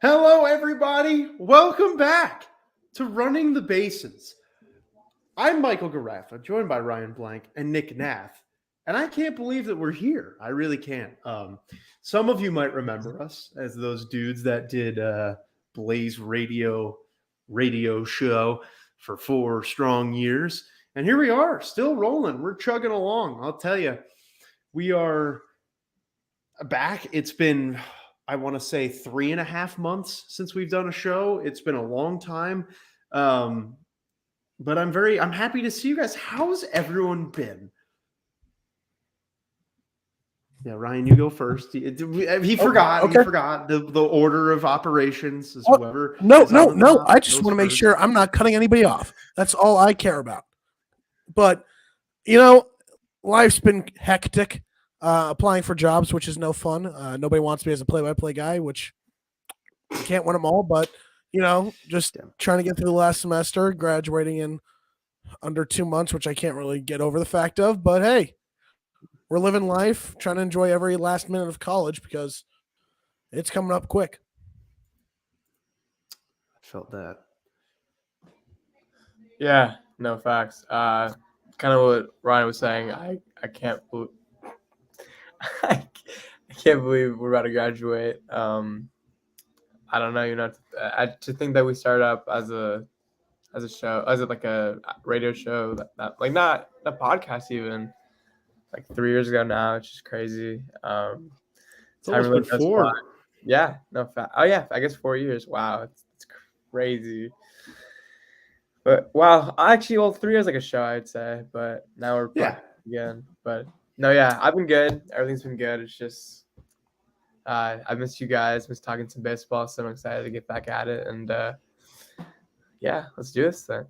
Hello, everybody. Welcome back to Running the Bases. I'm Michael Garaffa, joined by Ryan Blank and Nick Nath. And I can't believe that we're here. I really can't. Some of you might remember us as those dudes that did Blaze radio show for 4 strong years. And here we are, still rolling. We're chugging along. I'll tell you, we are back. It's been, I want to say, 3.5 months since we've done a show. It's been a long time. But I'm happy to see you guys. How's everyone been? Yeah, Ryan, you go first. He forgot. Okay. He forgot the order of operations. Whoever. No. I just want to make sure I'm not cutting anybody off. That's all I care about. But, life's been hectic. Applying for jobs, which is no fun. Nobody wants me as a play-by-play guy, which I can't win them all. But, just trying to get through the last semester, graduating in under 2 months, which I can't really get over the fact of. But, hey, we're living life, trying to enjoy every last minute of college because it's coming up quick. I felt that. Yeah, no facts. Kind of what Ryan was saying. I can't believe I can't believe we're about to graduate. I don't know, to think that we started up as a show, as like a radio show, that like not a podcast even, like 3 years ago now, which is crazy. It's almost been 4. Yeah, no fact. Oh yeah, I guess 4 years. Wow, it's crazy. But wow, actually, well, 3 years like a show, I'd say. But now we're back again. But no, yeah, I've been good. Everything's been good. It's just I missed you guys. Missed talking some baseball, so I'm excited to get back at it. And yeah, let's do this then.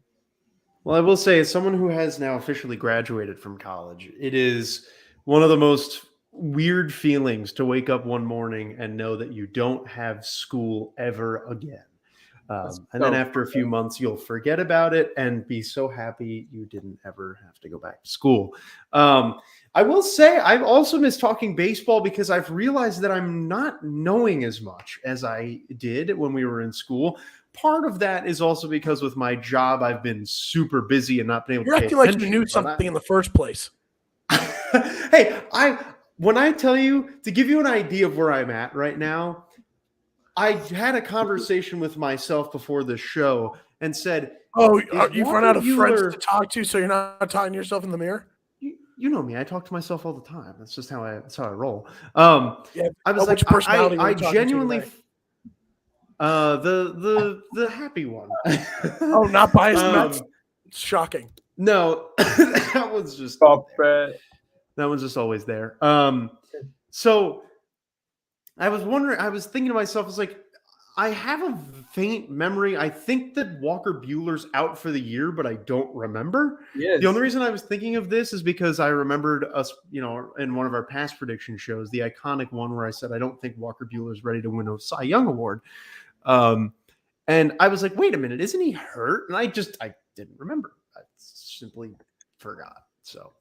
Well, I will say, as someone who has now officially graduated from college, it is one of the most weird feelings to wake up one morning and know that you don't have school ever again. And then after a few months, you'll forget about it and be so happy you didn't ever have to go back to school. I will say I've also missed talking baseball because I've realized that I'm not knowing as much as I did when we were in school. Part of that is also because with my job, I've been super busy and not been able to pay attention. You're acting like you knew something in the first place. Hey, when I tell you, to give you an idea of where I'm at right now, I had a conversation with myself before the show and said, "Oh, you've run out of friends to talk to, so you're not talking to yourself in the mirror." You know me; I talk to myself all the time. That's just how I roll. I was like, I genuinely, the happy one. Oh, not biased Mets. It's shocking. No, that one's just that one's just always there. So. I was thinking to myself, I was like, I have a faint memory. I think that Walker Buehler's out for the year, but I don't remember. Yes. The only reason I was thinking of this is because I remembered us, in one of our past prediction shows, the iconic one where I said, I don't think Walker Buehler's ready to win a Cy Young Award. And I was like, wait a minute, isn't he hurt? And I didn't remember. I simply forgot. So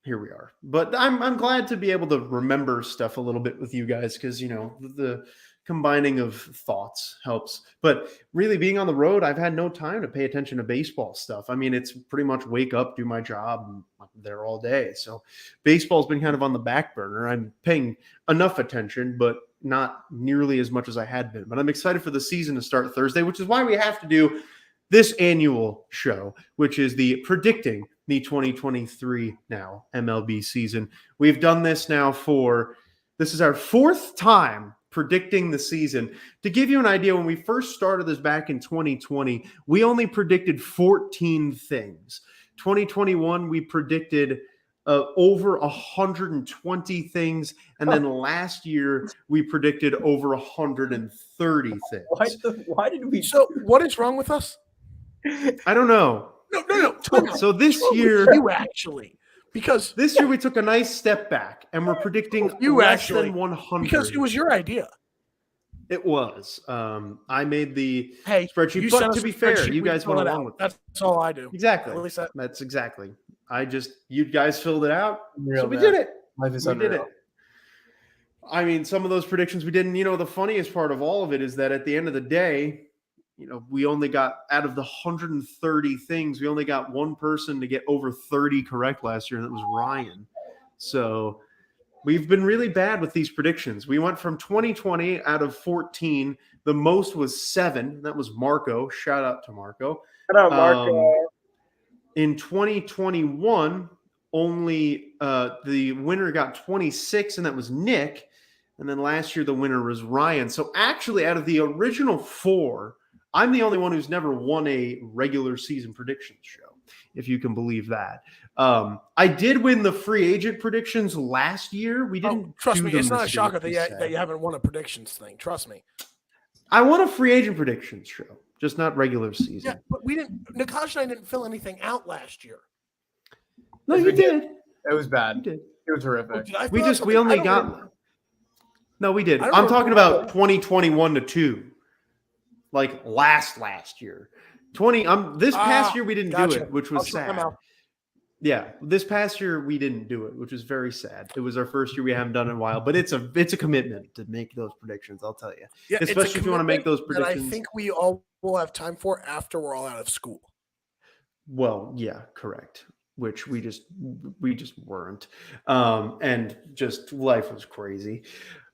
here we are. But I'm glad to be able to remember stuff a little bit with you guys because, the combining of thoughts helps. But really being on the road, I've had no time to pay attention to baseball stuff. I mean, it's pretty much wake up, do my job, and I'm there all day. So baseball's been kind of on the back burner. I'm paying enough attention, but not nearly as much as I had been. But I'm excited for the season to start Thursday, which is why we have to do this annual show, which is the predicting the 2023 now MLB season. We've done this now this is our 4th time predicting the season. To give you an idea, when we first started this back in 2020, we only predicted 14 things. 2021, we predicted over 120 things. And then last year, we predicted over 130 things. Why did we? So what is wrong with us? I don't know. No. So this year, you actually, because this year we took a nice step back and we're predicting less than 100 because it was your idea. It was. I made the spreadsheet, but to be fair, you guys went along with it. That's all I do. Exactly. At least that's exactly. You guys filled it out, so we did it. Life is we did it. I mean, some of those predictions we didn't. The funniest part of all of it is that at the end of the day, we only got out of the 130 things, we only got one person to get over 30 correct last year, and that was Ryan. So we've been really bad with these predictions. We went from 2020 out of 14. The most was 7. That was Marco. Shout out to Marco. Shout out, Marco. In 2021, only the winner got 26, and that was Nick. And then last year, the winner was Ryan. So actually, out of the original 4, I'm the only one who's never won a regular season predictions show, if you can believe that. I did win the free agent predictions last year. We didn't. Trust me, it's not a shocker that you haven't won a predictions thing. Trust me. I won a free agent predictions show, just not regular season. Yeah, but we didn't. Nakash and I didn't fill anything out last year. No, you did. It was bad. You did. It was horrific. We only got. No, we did. I'm talking about 2021 to 2. Like last year. This past year we didn't do it, which was sad. Yeah, this past year we didn't do it, which was very sad. It was our first year we haven't done it in a while, but it's a commitment to make those predictions, I'll tell you. Yeah, especially if you want to make those predictions. I think we all will have time for after we're all out of school. Well, yeah, correct. Which we just weren't. And just life was crazy.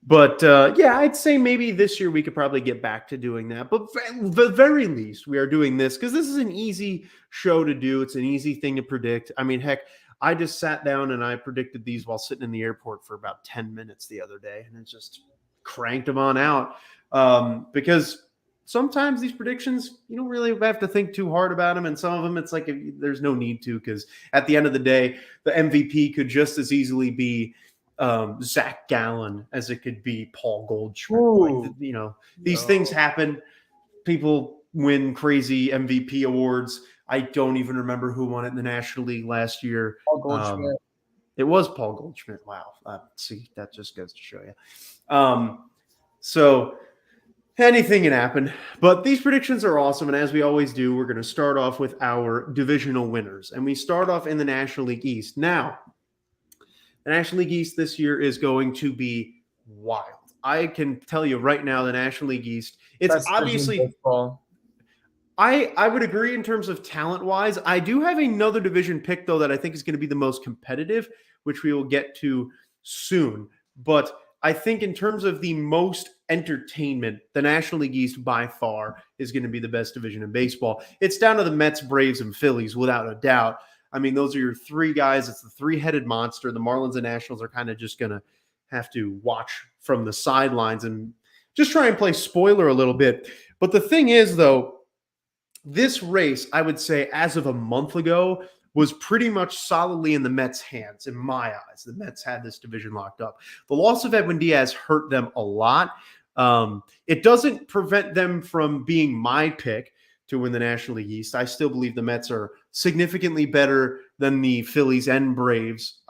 But yeah, I'd say maybe this year we could probably get back to doing that. But at the very least, we are doing this because this is an easy show to do. It's an easy thing to predict. I mean, heck, I just sat down and I predicted these while sitting in the airport for about 10 minutes the other day. And it just cranked them on out because sometimes these predictions, you don't really have to think too hard about them. And some of them, it's like there's no need to, because at the end of the day, the MVP could just as easily be Zach Gallen as it could be Paul Goldschmidt. Like, these things happen. People win crazy MVP awards. I don't even remember who won it in the National League last year. Paul Goldschmidt. It was Paul Goldschmidt. Wow. See, that just goes to show you. So anything can happen, but these predictions are awesome. And as we always do, we're going to start off with our divisional winners, and we start off in the National League East. Now, the National League East this year is going to be wild. I can tell you right now, the National League East, it's obviously I would agree in terms of talent-wise. I do have another division pick, though, that I think is going to be the most competitive, which we will get to soon. But I think in terms of the most entertainment, the National League East by far is going to be the best division in baseball. It's down to the Mets, Braves, and Phillies, without a doubt. I mean, those are your 3 guys. It's the 3-headed monster. The Marlins and Nationals are kind of just going to have to watch from the sidelines and just try and play spoiler a little bit. But the thing is, though, this race, I would say, as of a month ago, was pretty much solidly in the Mets' hands, in my eyes. The Mets had this division locked up. The loss of Edwin Diaz hurt them a lot. It doesn't prevent them from being my pick to win the National League East. I still believe the Mets are significantly better than the Phillies and Braves.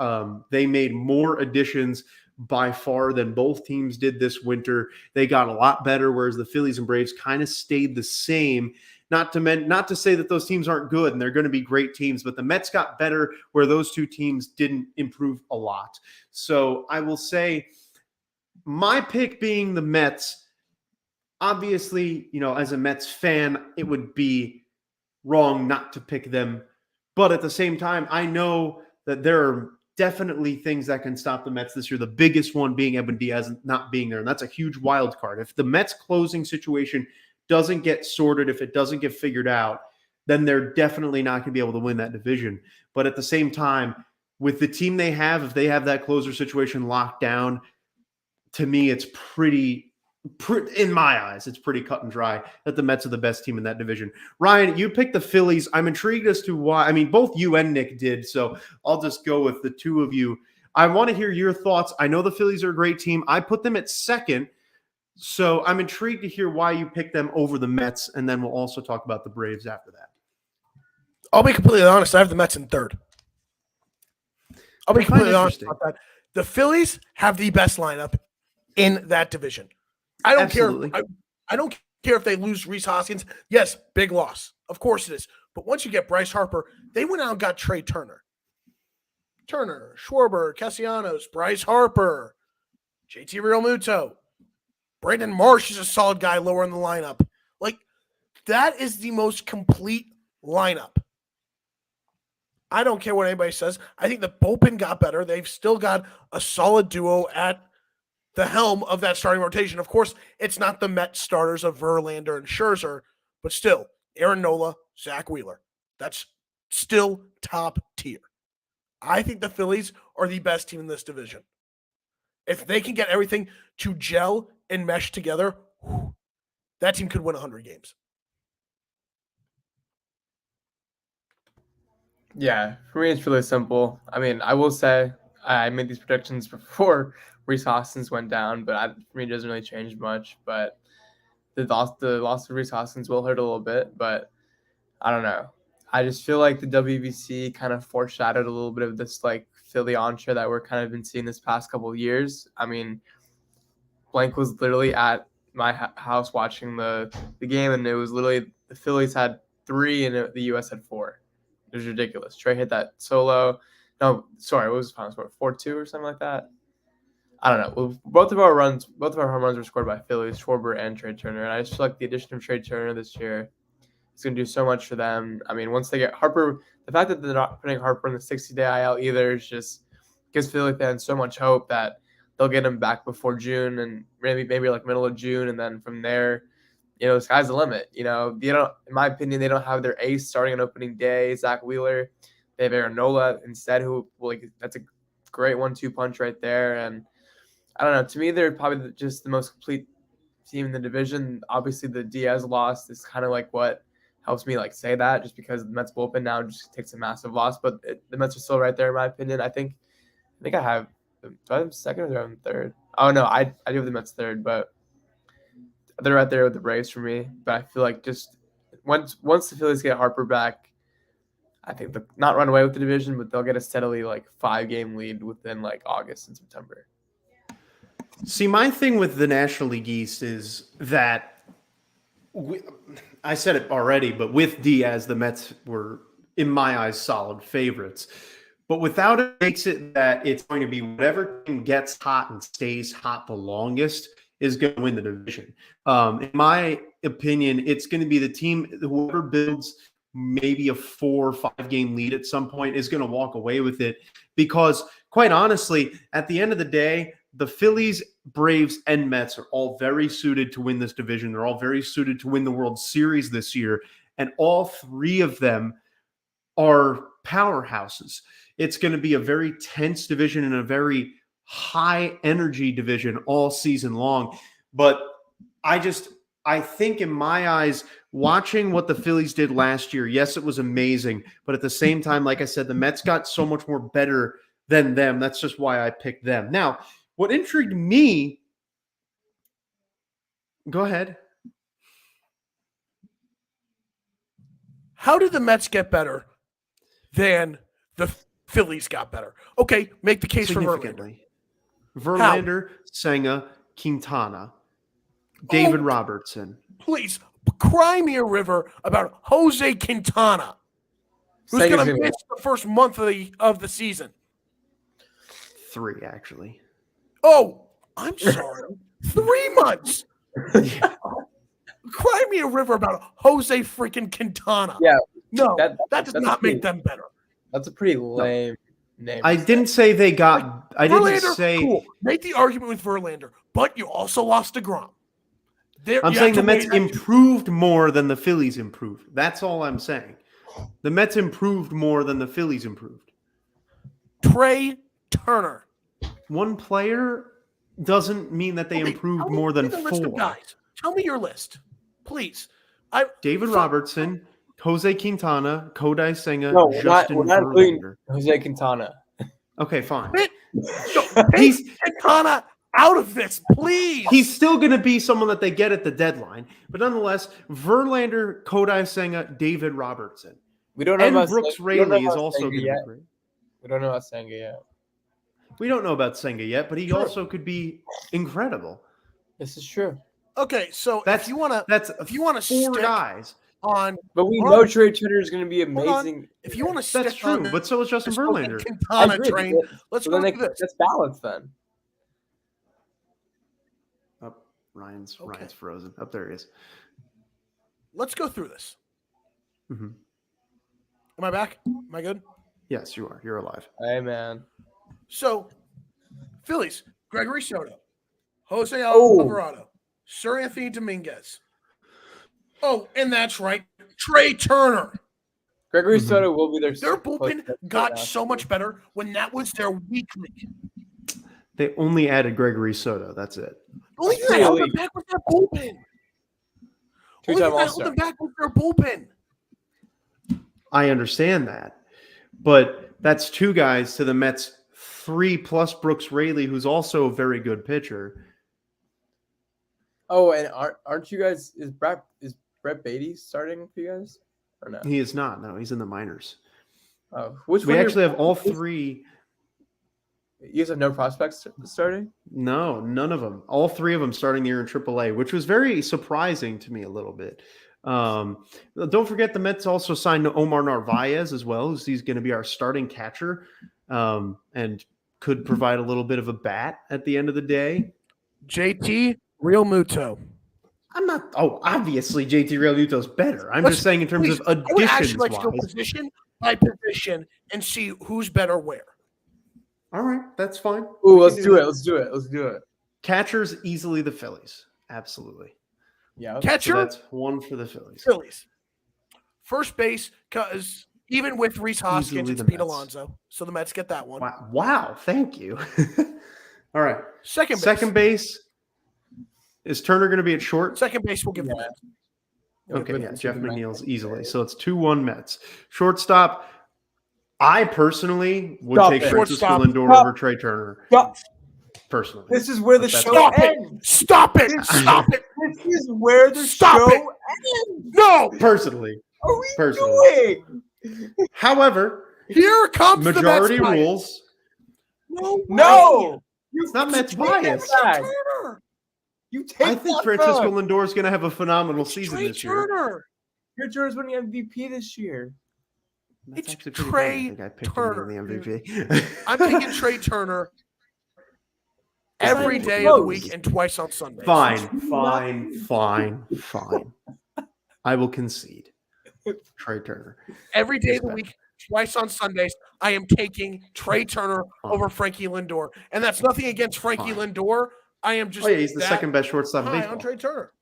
They made more additions by far than both teams did this winter. They got a lot better, whereas the Phillies and Braves kind of stayed the same. Not to say that those teams aren't good and they're going to be great teams, but the Mets got better where those 2 teams didn't improve a lot. So I will say my pick being the Mets. Obviously, as a Mets fan, it would be wrong not to pick them. But at the same time, I know that there are definitely things that can stop the Mets this year. The biggest one being Edwin Diaz not being there. And that's a huge wild card. If the Mets closing situation doesn't get sorted, if it doesn't get figured out, then they're definitely not going to be able to win that division. But at the same time, with the team they have, if they have that closer situation locked down, to me, it's in my eyes, it's pretty cut and dry that the Mets are the best team in that division. Ryan, you picked the Phillies. I'm intrigued as to why. I mean, both you and Nick did, so I'll just go with the 2 of you. I want to hear your thoughts. I know the Phillies are a great team. I put them at 2nd, so I'm intrigued to hear why you picked them over the Mets, and then we'll also talk about the Braves after that. I'll be completely honest. I have the Mets in 3rd. I'll be completely honest about that. The Phillies have the best lineup in that division. I don't care. I don't care if they lose Rhys Hoskins. Yes, big loss. Of course it is. But once you get Bryce Harper, they went out and got Trey Turner. Schwarber, Castellanos, Bryce Harper. JT Realmuto. Brandon Marsh is a solid guy lower in the lineup. Like, that is the most complete lineup. I don't care what anybody says. I think the bullpen got better. They've still got a solid duo at the helm of that starting rotation. Of course, it's not the Mets starters of Verlander and Scherzer, but still, Aaron Nola, Zach Wheeler. That's still top tier. I think the Phillies are the best team in this division. If they can get everything to gel and mesh together, that team could win 100 games. Yeah, for me, it's really simple. I mean, I will say I made these predictions before Rhys Hoskins went down, but for me, it doesn't really change much. But the loss of Rhys Hoskins will hurt a little bit, but I don't know. I just feel like the WBC kind of foreshadowed a little bit of this like Philly entree that we're kind of been seeing this past couple of years. I mean, Blank was literally at my house watching the game, and it was literally the Phillies had 3 and the U.S. had 4. It was ridiculous. Trey hit that solo. No, sorry, what was the final score? 4-2 or something like that? I don't know. Well, both of our home runs were scored by Phillies, Schwarber and Trey Turner. And I just feel like the addition of Trey Turner this year is going to do so much for them. I mean, once they get Harper, the fact that they're not putting Harper in the 60-day IL either is just gives Philly fans so much hope that they'll get him back before June and maybe like middle of June. And then from there, the sky's the limit. They don't, in my opinion, they don't have their ace starting on opening day, Zach Wheeler. They have Aaron Nola instead, that's a great 1-2 punch right there. And I don't know. To me, they're probably just the most complete team in the division. Obviously, the Diaz loss is kind of like what helps me like say that, just because the Mets bullpen now just takes a massive loss. But the Mets are still right there, in my opinion. I think I have. Do I have second or do I have third? Oh no, I do have the Mets third, but they're right there with the Braves for me. But I feel like just once the Phillies get Harper back, I think they'll not run away with the division, but they'll get a steadily like 5-game lead within like August and September. See, my thing with the National League East is that I said it already, but with Diaz, the Mets were, in my eyes, solid favorites. But without it, makes it that it's going to be whatever team gets hot and stays hot the longest is going to win the division. In my opinion, it's going to be the team, whoever builds maybe a 4 or 5-game lead at some point is going to walk away with it. Because quite honestly, at the end of the day, the Phillies, Braves, and Mets are all very suited to win this division. They're all very suited to win the World Series this year. And all 3 of them are powerhouses. It's going to be a very tense division and a very high energy division all season long. But I think in my eyes, watching what the Phillies did last year, yes, it was amazing. But at the same time, like I said, the Mets got so much more better than them. That's just why I picked them. Now, what intrigued me, go ahead. How did the Mets get better than the Phillies got better? Okay, make the case for Verlander. Verlander, Senga, Quintana, David Robertson. Please, cry me a river about Jose Quintana, who's going to miss the first month of the season. 3, actually. Oh, I'm sorry. 3 months. Cry me a river about Jose freaking Quintana. Yeah. No, that does not make them better. That's a pretty lame name. I didn't say they got. I didn't say. Cool. Make the argument with Verlander, but you also lost DeGrom. I'm saying the Mets improved more than the Phillies improved. That's all I'm saying. The Mets improved more than the Phillies improved. Trey Turner. One player doesn't mean that they improved more than 4. List of guys. Tell me your list, please. David Robertson, Jose Quintana, Kodai Senga, Justin Verlander. Jose Quintana. Okay, fine. He's Quintana out of this, please. He's still going to be someone that they get at the deadline, but nonetheless, Verlander, Kodai Senga, David Robertson. We don't know about Brooks Raley is also going to be great. We don't know about Senga yet. We don't know about Senga yet, but he also could be incredible. This is true. Okay, so if you want to 4 guys on, but we know Trey Turner is going to be amazing. If you want to stick that's true, but so is Justin Verlander. Quintana train. Let's go through this. That's balance then. Ryan's frozen. Up there he is. Let's go through this. Mm-hmm. Am I back? Am I good? Yes, you are. You're alive. Hey, man. So, Phillies, Gregory Soto, Jose Oh. Alvarado, Sir Anthony Dominguez. Oh, and that's right, Trey Turner. Gregory Soto will be Their bullpen got so much better when that was their weak link. They only added Gregory Soto. That's it. The only thing that held them back was their bullpen. The only thing that held them back was their bullpen. I understand that. But that's two guys to the Mets' 3 plus Brooks Raley, who's also a very good pitcher. Oh, and aren't you guys? Is Brett Beatty starting for you guys or no? He is not. No, he's in the minors. Oh, we actually have all 3. You guys have no prospects starting? No, none of them. All 3 of them starting the year in AAA, which was very surprising to me a little bit. Don't forget the Mets also signed Omar Narvaez as well. He's going to be our starting catcher and could provide a little bit of a bat at the end of the day. JT Real Muto. I'm not. Oh, obviously JT Real Muto's better. I'm just saying in terms of additions. I would actually like to go position by position and see who's better where. All right, that's fine. Ooh, let's do it. Catcher's easily the Phillies. Absolutely. Yeah. Catcher. So that's 1 for the Phillies. First base, because even with Rhys Hoskins, it's Pete Alonso. So the Mets get that one. Wow. Thank you. All right. Second base. Is Turner going to be at short? Second base will give the Mets. Okay, yeah. Jeff McNeil's easily. So it's 2-1 Mets. Shortstop. I personally would take Francisco Lindor over Trey Turner. Personally. This is where the show ends. Stop it. This is where the show ends. No. Personally. What are we doing? However, here comes majority rules. No. It's not Mets bias. I think Francisco Lindor is going to have a phenomenal season this year. Trey Turner's winning MVP this year. That's it's Trey Turner. The MVP. I'm taking Trey Turner every day of the week and twice on Sundays. Fine. I will concede. Trey Turner. Every day of the week, twice on Sundays, I am taking Trey Turner over Frankie Lindor. And that's nothing against Frankie Lindor. I am just he's the second best shortstop in baseball. On Trey Turner.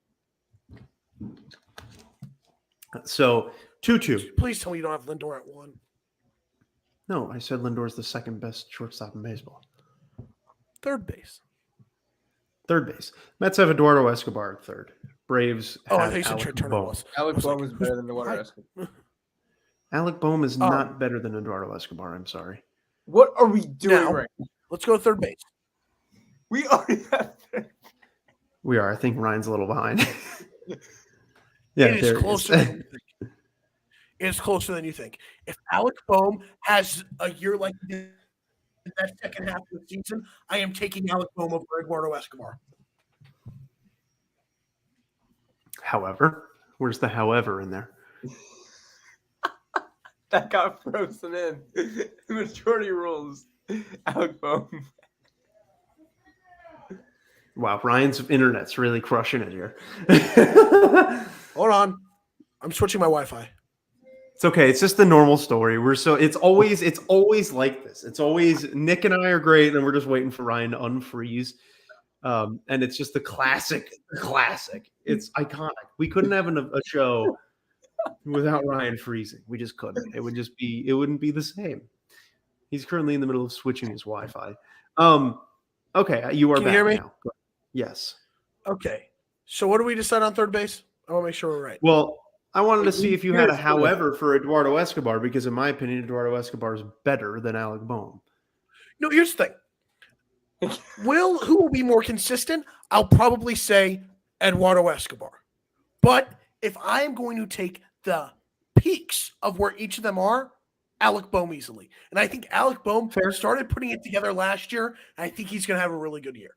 So 2-2. Please tell me you don't have Lindor at 1. No, I said Lindor's the second best shortstop in baseball. Third base. Mets have Eduardo Escobar at third. Braves have I think Trey Turner was. Alec Bohm is better than Eduardo Escobar. Alec Bohm is not better than Eduardo Escobar. I'm sorry. What are we doing right now? Let's go third base. We already have third. We are. I think Ryan's a little behind. Yeah, it is closer than you think. It is closer than you think. If Alec Bohm has a year like this, that second half of the season, I am taking Alec Bohm over Eduardo Escobar. However, where's the however in there? That got frozen in. Majority rules. Alec Bohm. Wow, Ryan's internet's really crushing it here. Hold on. I'm switching my Wi-Fi. It's okay. It's just the normal story. It's always like this. It's always Nick and I are great, and we're just waiting for Ryan to unfreeze. And it's just the classic. It's iconic. We couldn't have a show without Ryan freezing. We just couldn't. It wouldn't be the same. He's currently in the middle of switching his Wi-Fi. Okay, you are back hear me now. Yes. Okay. So what do we decide on third base? I want to make sure we're right. Well, I wanted to see if you had a however for Eduardo Escobar, because in my opinion, Eduardo Escobar is better than Alec Bohm. No, here's the thing. Who will be more consistent? I'll probably say Eduardo Escobar. But if I am going to take the peaks of where each of them are, Alec Bohm easily. And I think Alec Bohm started putting it together last year, and I think he's going to have a really good year.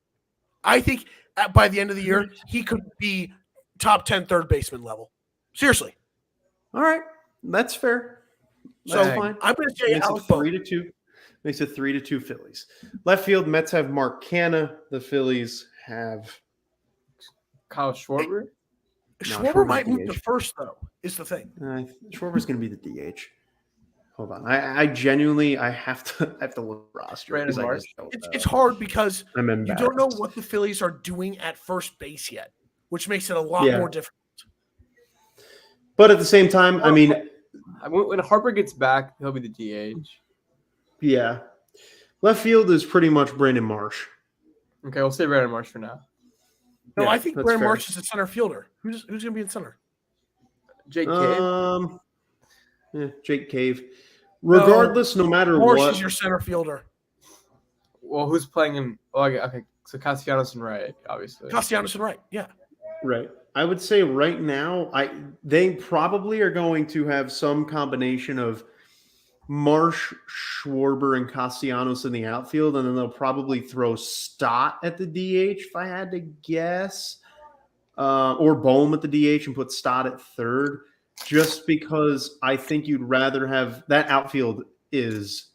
I think by the end of the year, he could be top 10 third baseman level. Seriously. All right. That's fair. That's fine. I'm going to say Alec Bohm. 3-2. Makes it 3-2 Phillies. Left field, Mets have Mark Canha. The Phillies have Kyle Schwarber? Schwarber might move to first, though, is the thing. Schwarber's going to be the DH. Hold on. I genuinely have to look at the roster. Brandon Marsh. It's hard because you don't know what the Phillies are doing at first base yet, which makes it a lot more difficult. But at the same time, I mean, when Harper gets back, he'll be the DH. Yeah. Left field is pretty much Brandon Marsh. Okay, we'll say Brandon Marsh for now. No, I think Brandon Marsh is a center fielder. Who's going to be in center? Jake Cave. Jake Cave. Regardless, no matter Marsh what. is your center fielder. Well, who's playing him? Oh, okay, so Castellanos and Wright, obviously. Castellanos and Wright, yeah. Right. I would say right now, they probably are going to have some combination of Marsh, Schwarber, and Castellanos in the outfield, and then they'll probably throw Stott at the DH, if I had to guess, or Bohm at the DH and put Stott at third, just because I think you'd rather have that outfield is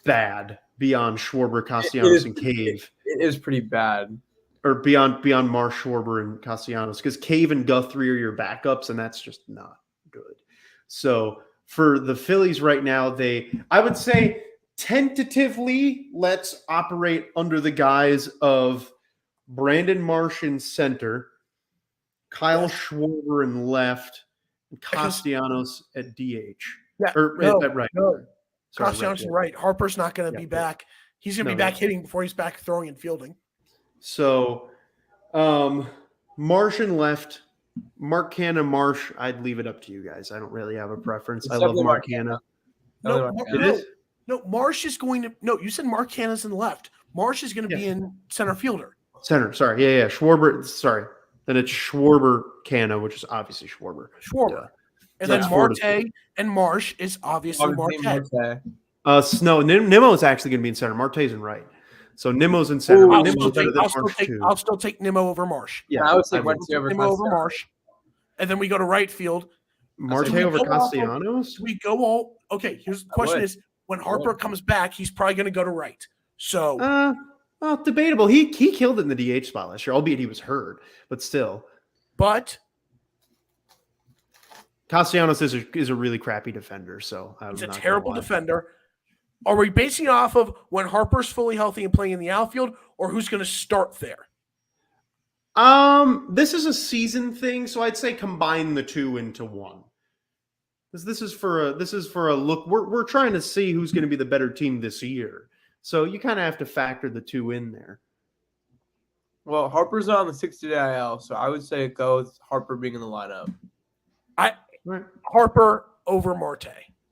bad beyond Schwarber, Castellanos, and Cave. It is pretty bad. Or beyond Marsh, Schwarber, and Castellanos, because Cave and Guthrie are your backups, and that's just not good. So for the Phillies right now, I would say tentatively, let's operate under the guise of Brandon Marsh in center, Kyle Schwarber in left, and Castellanos at DH. Yeah, right. No. Castellanos right. Harper's not going to be back. He's going to be back hitting before he's back throwing and fielding. So, Marsh and left, Mark Hanna, Marsh. I'd leave it up to you guys. I don't really have a preference. I love Mark Hanna. No, Marsh is going to. No, you said Mark Hanna's in left. Marsh is going to be in center fielder. Center. Sorry. Yeah. Schwarber. Sorry. Then it's Schwarber, Canna, which is obviously Schwarber. Yeah. And then Marte and Marsh is obviously Marte. No, Nimmo is actually going to be in center. Marte's in right. So Nimmo's in center. I'll still take Nimmo over Marsh. Yeah, I would say Nimmo over Marsh. And then we go to right field. Marte over Castellanos? We go all – okay, here's the question is, when Harper comes back, he's probably going to go to right. So well, debatable. He killed it in the DH spot last year, albeit he was hurt, but still. But Castellanos is a really crappy defender, so he's a terrible defender. Are we basing it off of when Harper's fully healthy and playing in the outfield, or who's going to start there? This is a season thing, so I'd say combine the two into one. This is for a look. We're trying to see who's going to be the better team this year. So you kind of have to factor the two in there. Well, Harper's on the 60-day IL, so I would say go with Harper being in the lineup. Harper over Marte.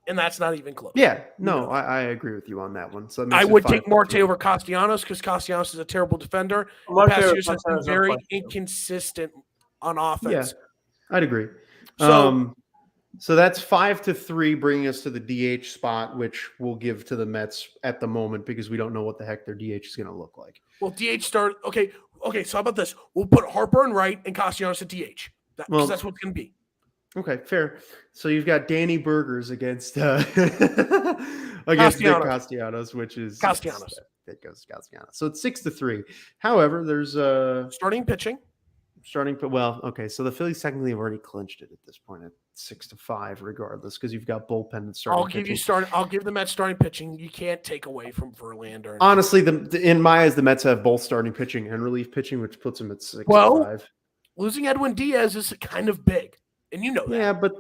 And that's not even close. Yeah, no, I agree with you on that one. So I would take Marte over Castellanos because Castellanos is a terrible defender. Past years has been very inconsistent on offense. Yeah, I'd agree. So that's 5-3, bringing us to the DH spot, which we'll give to the Mets at the moment because we don't know what the heck their DH is going to look like. Well, DH start. Okay. So how about this? We'll put Harper in right and Castellanos at DH. Because that's what's going to be. Okay, fair. So you've got Danny Burgers against Vic Castellanos, which is Castellanos. It goes Castellanos. So it's 6-3. However, there's starting pitching. Okay. So the Phillies technically have already clinched it at this point at 6-5, regardless, because you've got bullpen and starting. I'll give the Mets starting pitching. You can't take away from Verlander. Honestly, in my eyes, the Mets have both starting pitching and relief pitching, which puts them at 6-5. Losing Edwin Diaz is kind of big. And you know that. But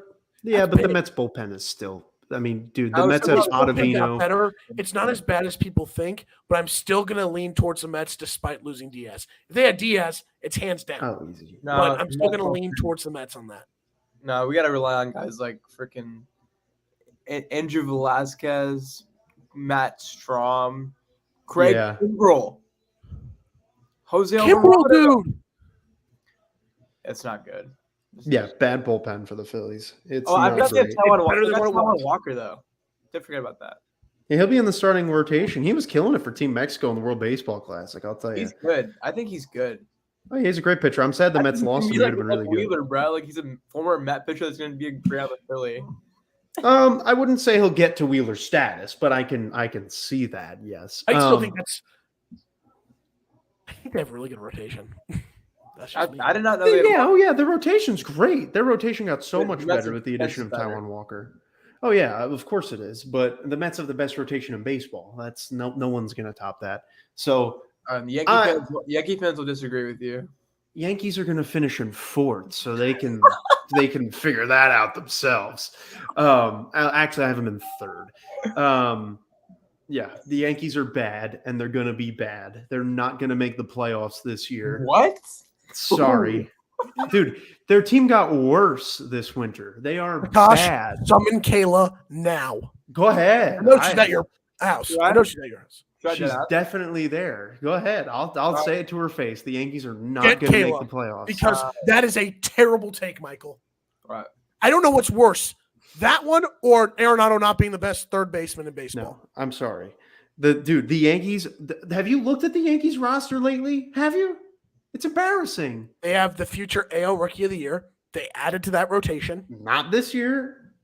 the Mets bullpen is still. I mean, dude, the Mets have Ottavino. Better. It's not as bad as people think, but I'm still going to lean towards the Mets despite losing Diaz. If they had Diaz, it's hands down. Oh, easy. But I'm still going to lean towards the Mets on that. No, we got to rely on guys like freaking Andrew Velasquez, Matt Strom, Craig Kimbrell, Jose Kimbrell, dude. It's not good. Bad bullpen for the Phillies. It's I've got great. Taijuan Walker, though. Didn't forget about that. Yeah, he'll be in the starting rotation. He was killing it for Team Mexico in the World Baseball Classic, I'll tell you. He's good. I think he's good. Oh, he's a great pitcher. I'm sad the Mets lost him. He would have been really good. Wheeler, bro. Like, he's a former Met pitcher that's going to be a great on the Philly. I wouldn't say he'll get to Wheeler status, but I can see that, yes. I still think I think they have a really good rotation. That's just me. I did not know they had their rotation's great. Their rotation got so much Mets better with the addition of better. Taijuan Walker. Oh yeah, of course it is. But the Mets have the best rotation in baseball. That's no one's gonna top that. So Yankee fans will disagree with you. Yankees are gonna finish in fourth, so they can figure that out themselves. Actually, I have them in third. Yeah, the Yankees are bad, and they're gonna be bad. They're not gonna make the playoffs this year. What? Sorry. Dude, their team got worse this winter. They are bad. Summon Kayla now. Go ahead. I know she's at your house. I know she's at your house. She's definitely there. Go ahead. I'll say it to her face. The Yankees are not Get going to make Kayla, the playoffs. Because that is a terrible take, Michael. Right. I don't know what's worse, that one or Arenado not being the best third baseman in baseball. No, I'm sorry. The Yankees. Have you looked at the Yankees roster lately? Have you? It's embarrassing. They have the future AL Rookie of the Year. They added to that rotation. Not this year.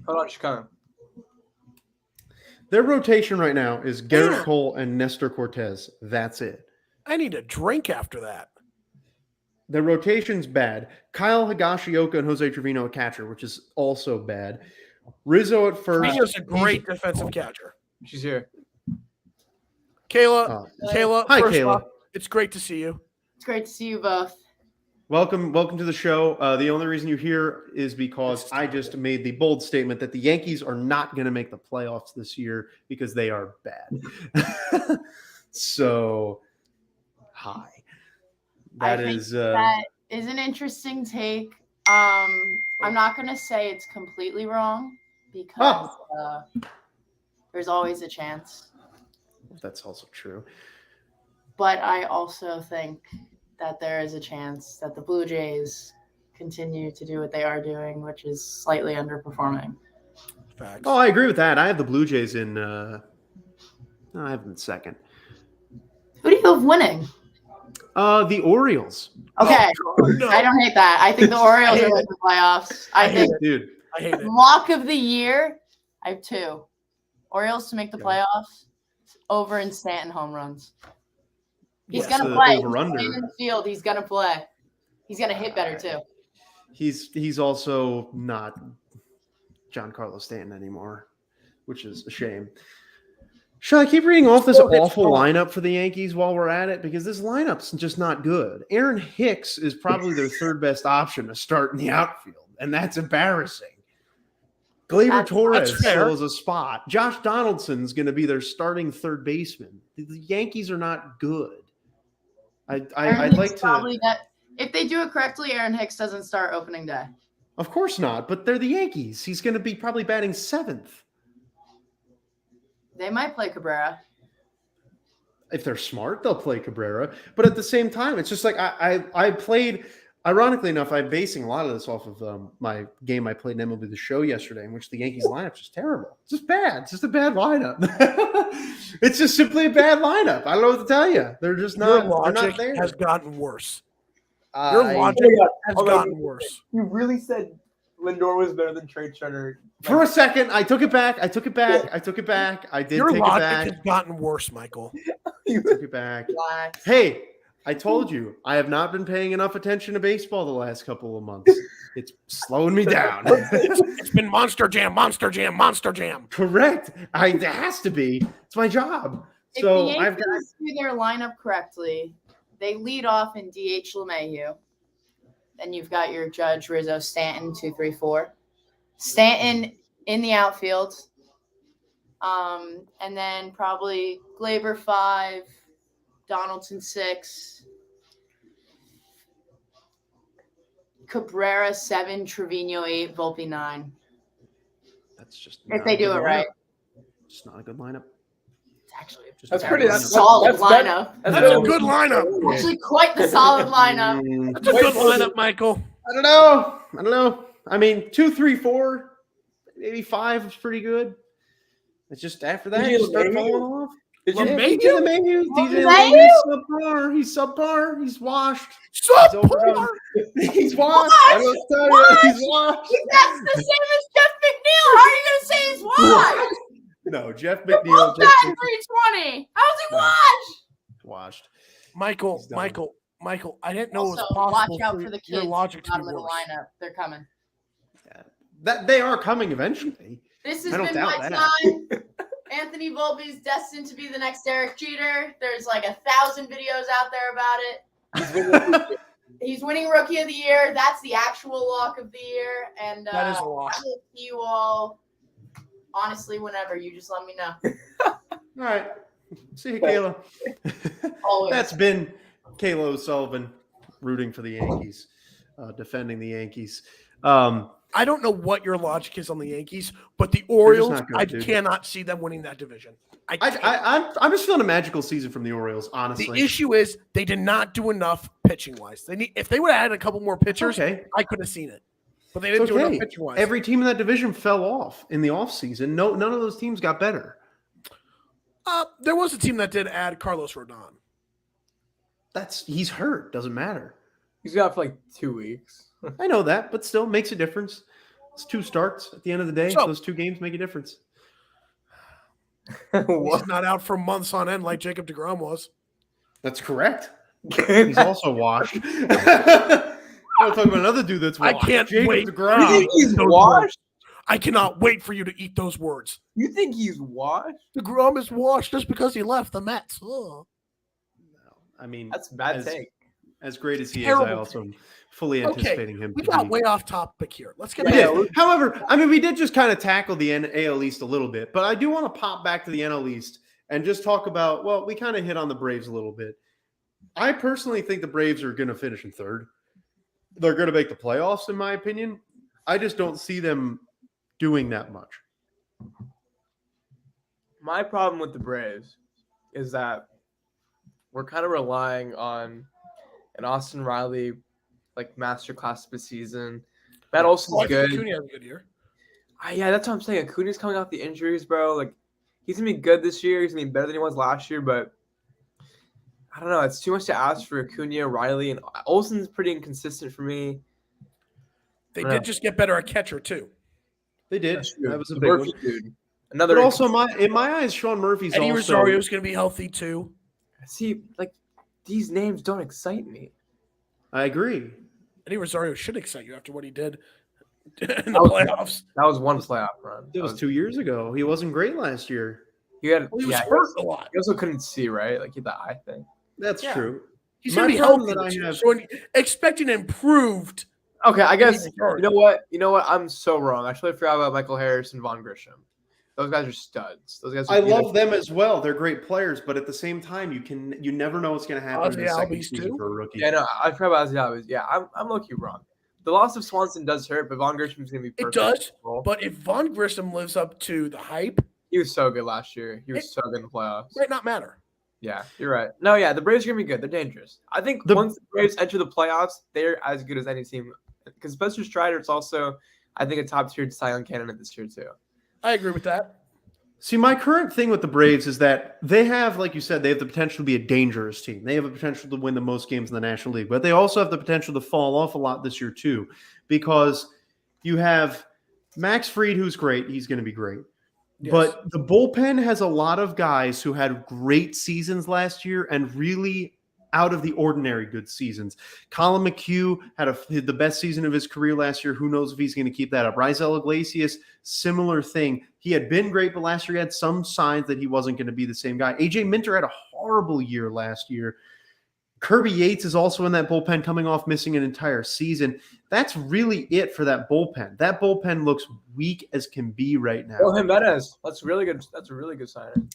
Hold on, she's coming. Their rotation right now is Garrett Cole and Nestor Cortez. That's it. I need a drink after that. Their rotation's bad. Kyle Higashioka and Jose Trevino at catcher, which is also bad. Rizzo at first. Trevino's a great defensive catcher. She's here. Kayla, Hi, first Kayla. off, it's great to see you. It's great to see you both. Welcome to the show. The only reason you're here is because I just made the bold statement that the Yankees are not going to make the playoffs this year because they are bad. So, hi. That is an interesting take. I'm not going to say it's completely wrong because there's always a chance. That's also true. But I also think that there is a chance that the Blue Jays continue to do what they are doing, which is slightly underperforming. Facts. Oh, I agree with that. I have the Blue Jays in I have them in second. Who do you have winning? The Orioles. Okay. No. I don't hate that. I think the Orioles are in the playoffs. I think Dude. I hate it. lock of the year, I have two. Orioles to make the playoffs, over in Stanton home runs. He's going to play. He's over-under. playing in the field. He's going to play. He's going to hit better, too. He's also not Giancarlo Stanton anymore, which is a shame. Should I keep reading off this awful lineup for the Yankees while we're at it? Because this lineup's just not good. Aaron Hicks is probably their third best option to start in the outfield, and that's embarrassing. Gleyber Torres still is a spot. Josh Donaldson's going to be their starting third baseman. The Yankees are not good. I'd like to. If they do it correctly, Aaron Hicks doesn't start opening day. Of course not, but they're the Yankees. He's going to be probably batting seventh. They might play Cabrera. If they're smart, they'll play Cabrera. But at the same time, it's just like I played. Ironically enough, I'm basing a lot of this off of my game I played in MLB The Show yesterday, in which the Yankees lineup is terrible. It's just bad. It's just a bad lineup. It's just simply a bad lineup. I don't know what to tell you. They're just not. Your logic they're not there. has gotten worse. Your logic has gotten worse. You really said Lindor was better than Trey Turner. For a second, I took it back. I took it back. I did Your take it logic back. has gotten worse, Michael. I took it back. Relax. Hey, I told you, I have not been paying enough attention to baseball the last couple of months. It's slowing me down. It's been Monster Jam, Monster Jam, Monster Jam. Correct. It has to be. It's my job. If So the I've got. Yankees do their lineup correctly, they lead off in DH LeMahieu. Then you've got your Judge, Rizzo, Stanton, 2, 3, 4. Stanton in the outfield. And then probably Gleyber 5, Donaldson 6, Cabrera 7, Trevino 8, Volpe 9. That's just If they do it right. It's not a good lineup. It's actually That's pretty. That's solid lineup. That's a good lineup. Actually, quite the solid lineup. That's a good lineup, Michael. I don't know. I mean, 2, 3, 4, maybe 5 is pretty good. It's just after that, you start falling off. DJ LeMahieu, subpar. He's subpar. He's washed. Subpar. He's washed. I'm gonna tell you, he's washed. That's the same as Jeff McNeil. How are you going to say he's washed? No, Jeff They're McNeil. both batting 320. How's he washed? Washed. Michael, I didn't know Also, it was possible watch out for for the your kids logic to be bottom of the worse. lineup. They're coming. Yeah. That they are coming eventually. This has I don't been doubt my that. time. Anthony Volpe's destined to be the next Derek Jeter. There's like 1,000 videos out there about it. He's winning Rookie of the Year. That's the actual lock of the year. And That is a lock. I will see you all, honestly, whenever. You just let me know. All right. See you, Kayla. Always. That's been Kayla O'Sullivan rooting for the Yankees, defending the Yankees. I don't know what your logic is on the Yankees, but the Orioles, not good, I dude. cannot see them winning that division. I'm just feeling a magical season from the Orioles, honestly. The issue is they did not do enough pitching wise. If they would have had a couple more pitchers, okay. I could have seen it. But they didn't do enough pitching wise. Every team in that division fell off in the offseason. None of those teams got better. There was a team that did add Carlos Rodon. He's hurt. Doesn't matter. He's got for like 2 weeks. I know that, but still makes a difference. It's 2 starts at the end of the day. So, those 2 games make a difference. He's not out for months on end like Jacob deGrom was. That's correct. He's also washed. I'm talking about another dude that's washed. I can't Jacob wait. DeGrom. You think he's washed? I cannot wait for you to eat those words. You think he's washed? DeGrom is washed just because he left the Mets. Oh. No, I mean, That's a bad take. As great as he Terrible is, I also am fully anticipating him. We got way off topic here. Let's get We back. did. However, I mean, we did just kind of tackle the AL East a little bit, but I do want to pop back to the NL East and just talk about, well, we kind of hit on the Braves a little bit. I personally think the Braves are going to finish in 3rd. They're going to make the playoffs, in my opinion. I just don't see them doing that much. My problem with the Braves is that we're kind of relying on an Austin Riley like masterclass of a season. Matt Olson's good. Acuna had a good year. Yeah, that's what I'm saying. Acuna's coming off the injuries, bro. Like he's gonna be good this year. He's gonna be better than he was last year, but I don't know. It's too much to ask for Acuna, Riley, and Olson's pretty inconsistent for me. They did just get better at catcher too. They did. That was a big Murphy one. dude. Another. But also, in my eyes, Sean Murphy's Eddie also. Rosario's going to be healthy too. See, like these names don't excite me. I agree. Eddie Rosario should excite you after what he did in the playoffs. That was one playoff run. It was 2 years ago. He wasn't great last year. He was hurt a lot. He also couldn't see, right? Like he had the eye thing. That's true. He's going to be healthy. So expecting improved. Okay, I guess you know what? I'm so wrong. I totally forgot about Michael Harris and Vaughn Grisham. Those guys are studs. Those guys. I love them as well. They're great players, but at the same time, you never know what's going to happen in the second season for a rookie. Yeah, no, I forgot about Ozzie Albies. Yeah, I'm low-key wrong. The loss of Swanson does hurt, but Vaughn Grisham's going to be perfect. It does, but if Vaughn Grisham lives up to the hype, he was so good last year. He was so good in the playoffs. Might not matter. Yeah, you're right. No, yeah, the Braves are going to be good. They're dangerous. I think once the Braves enter the playoffs, they're as good as any team. Because Spencer Strider's also, I think, a top-tier Cy Young candidate this year too. I agree with that. See, my current thing with the Braves is that they have, like you said, they have the potential to be a dangerous team. They have the potential to win the most games in the National League, but they also have the potential to fall off a lot this year too, because you have Max Fried, who's great. He's going to be great. Yes. But the bullpen has a lot of guys who had great seasons last year and really out of the ordinary good seasons. Colin McHugh had the best season of his career last year. Who knows if he's going to keep that up? Raisel Iglesias, similar thing. He had been great, but last year he had some signs that he wasn't going to be the same guy. AJ Minter had a horrible year last year. Kirby Yates is also in that bullpen coming off missing an entire season. That's really it for that bullpen. That bullpen looks weak as can be right now. Oh, Jimenez. That's really good. That's a really good signing.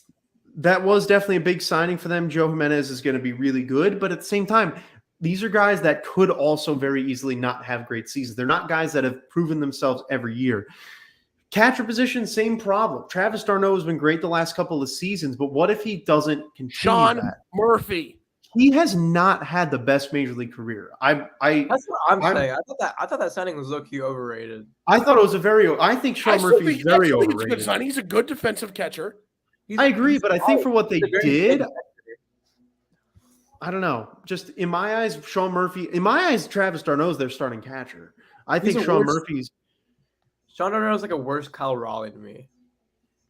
That was definitely a big signing for them. Joe Jimenez is going to be really good, but at the same time, these are guys that could also very easily not have great seasons. They're not guys that have proven themselves every year. Catcher position, same problem. Travis d'Arnaud has been great the last couple of seasons, but what if he doesn't continue Sean that? Murphy. He has not had the best major league career. That's what I'm saying. I thought that signing was low-key overrated. I thought it was I think Sean Murphy is very overrated. He's a good defensive catcher. I agree, but I think for what they did, I don't know. Just in my eyes, Sean Murphy. In my eyes, Travis d'Arnaud is their starting catcher. I think Sean Murphy's. Sean d'Arnaud is like a worse Kyle Raleigh to me.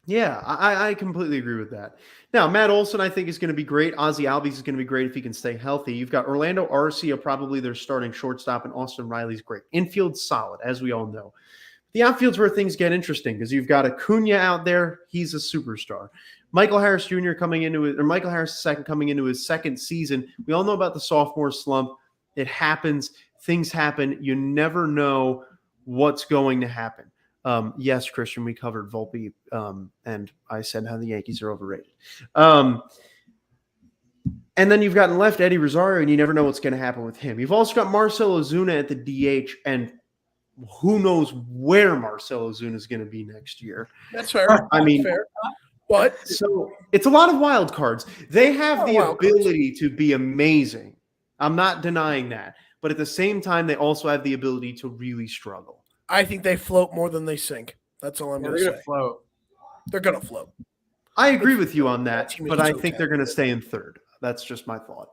Yeah, I completely agree with that. Now, Matt Olson, I think, is going to be great. Ozzy Albies is going to be great if he can stay healthy. You've got Orlando Arcia, probably their starting shortstop, and Austin Riley's great. Infield's solid, as we all know. The outfield's where things get interesting because you've got Acuna out there. He's a superstar. Michael Harris Jr. Michael Harris II coming into his second season. We all know about the sophomore slump. It happens. Things happen. You never know what's going to happen. Yes, Christian, we covered Volpe, and I said how the Yankees are overrated. And then you've got left Eddie Rosario, and you never know what's going to happen with him. You've also got Marcell Ozuna at the DH, and who knows where Marcell Ozuna is going to be next year. That's fair. I mean, fair. But so it's a lot of wild cards. They have the ability to be amazing. I'm not denying that. But at the same time, they also have the ability to really struggle. I think they float more than they sink. That's all I'm going to say. They're going to float. They're going to float. I agree with you on that, but I think they're going to stay in third. That's just my thought.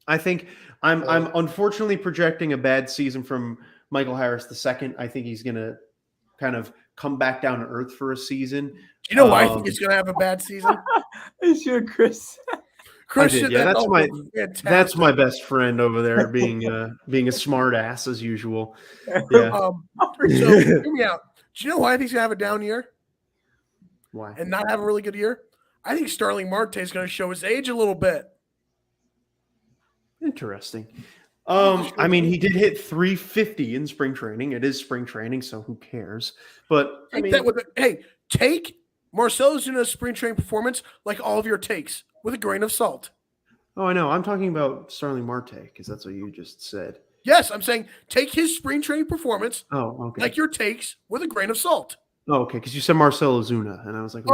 I think I'm unfortunately projecting a bad season from Michael Harris II. I think he's going to kind of come back down to earth for a season. You know why I think he's going to have a bad season? Sure, Chris. Christian, yeah, that's my best friend over there, being a smart ass as usual. Yeah. So hear me out. Do you know why I think he's gonna have a down year? Why? And not have a really good year? I think Starling Marte is going to show his age a little bit. Interesting. I mean, he did hit 350 in spring training. It is spring training, so who cares? But take Marcell Ozuna's spring training performance like all of your takes with a grain of salt. Oh, I know. I'm talking about Starling Marte because that's what you just said. Yes, I'm saying take his spring training performance like your takes with a grain of salt. Oh, okay, because you said Marcell Ozuna, and I was like,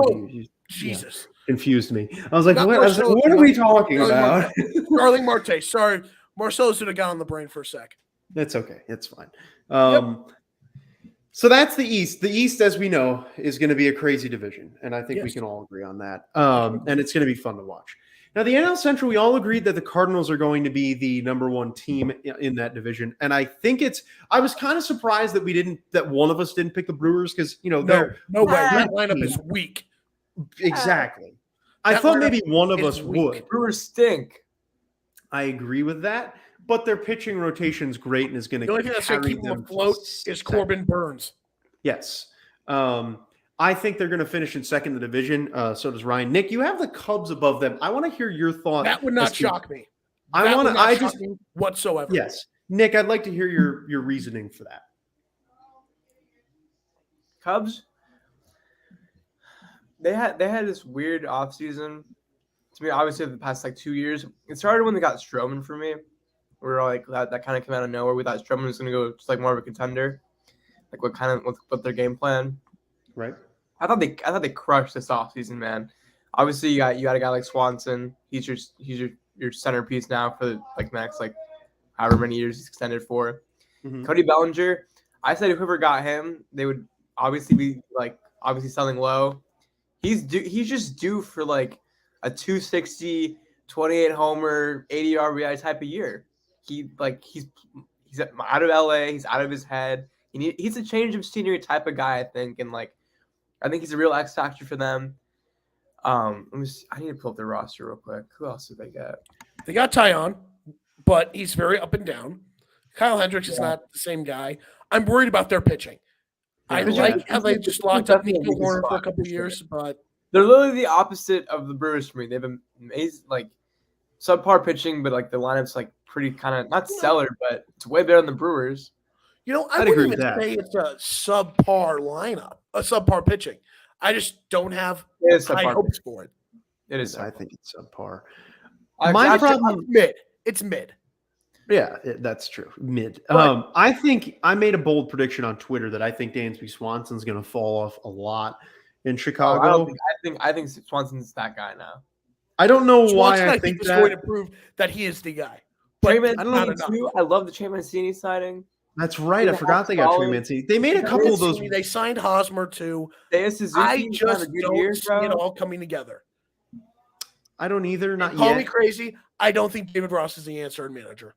Jesus. Confused me. I was like, what are we talking about? Starling Marte. Sorry, Marcell Ozuna got on the brain for a sec. That's okay. It's fine. So that's the East. The East, as we know, is going to be a crazy division, and I think we can all agree on that. And it's going to be fun to watch. Now, the NL Central, we all agreed that the Cardinals are going to be the number one team in that division, and I think I was kind of surprised that one of us didn't pick the Brewers because no way that lineup is weak. Exactly. I thought maybe one of us would. Brewers stink. I agree with that. But their pitching rotation is great and is going to carry them. The only thing that's going to keep them afloat is Corbin Burns. Yes. I think they're going to finish in second in the division. So does Ryan. Nick, you have the Cubs above them. I want to hear your thoughts. That would not shock me. Whatsoever. Yes. Nick, I'd like to hear your reasoning for that. Cubs, they had this weird offseason. To me, obviously, the past 2 years. It started when they got Stroman for me. We were all like, that kind of came out of nowhere. We thought Stroman was going to go just more of a contender. What their game plan. Right. I thought they crushed this offseason, man. Obviously, you got a guy like Swanson. He's your centerpiece now for the next however many years he's extended for. Mm-hmm. Cody Bellinger. I said whoever got him, they would obviously be obviously selling low. He's just due for a 260, 28 homer, 80 RBI type of year. He's out of LA. He's out of his head. He's a change of scenery type of guy, I think, and I think he's a real X factor for them. I need to pull up their roster real quick. Who else did they get? They got Tyon, but he's very up and down. Kyle Hendricks is not the same guy. I'm worried about their pitching. I like how they just locked up Nico Horner for a couple of years, but they're literally the opposite of the Brewers for me. They have amazing, subpar pitching, but the lineup's pretty kind of not stellar, but it's way better than the Brewers. I wouldn't even say it's a subpar lineup, a subpar pitching. I just don't have high hopes for it. It is. I think it's subpar. My problem, mid. It's mid. Yeah, that's true. Mid. I think I made a bold prediction on Twitter that I think Dansby Swanson's going to fall off a lot in Chicago. I think Swanson's that guy now. I don't know why I think he's going to prove that he is the guy. But I love the Trey Mancini signing. That's right. I forgot they got Trey Mancini. They made a couple of those. They signed Hosmer too. I just don't see it all coming together. I don't either. Not yet. Call me crazy. I don't think David Ross is the answer in manager.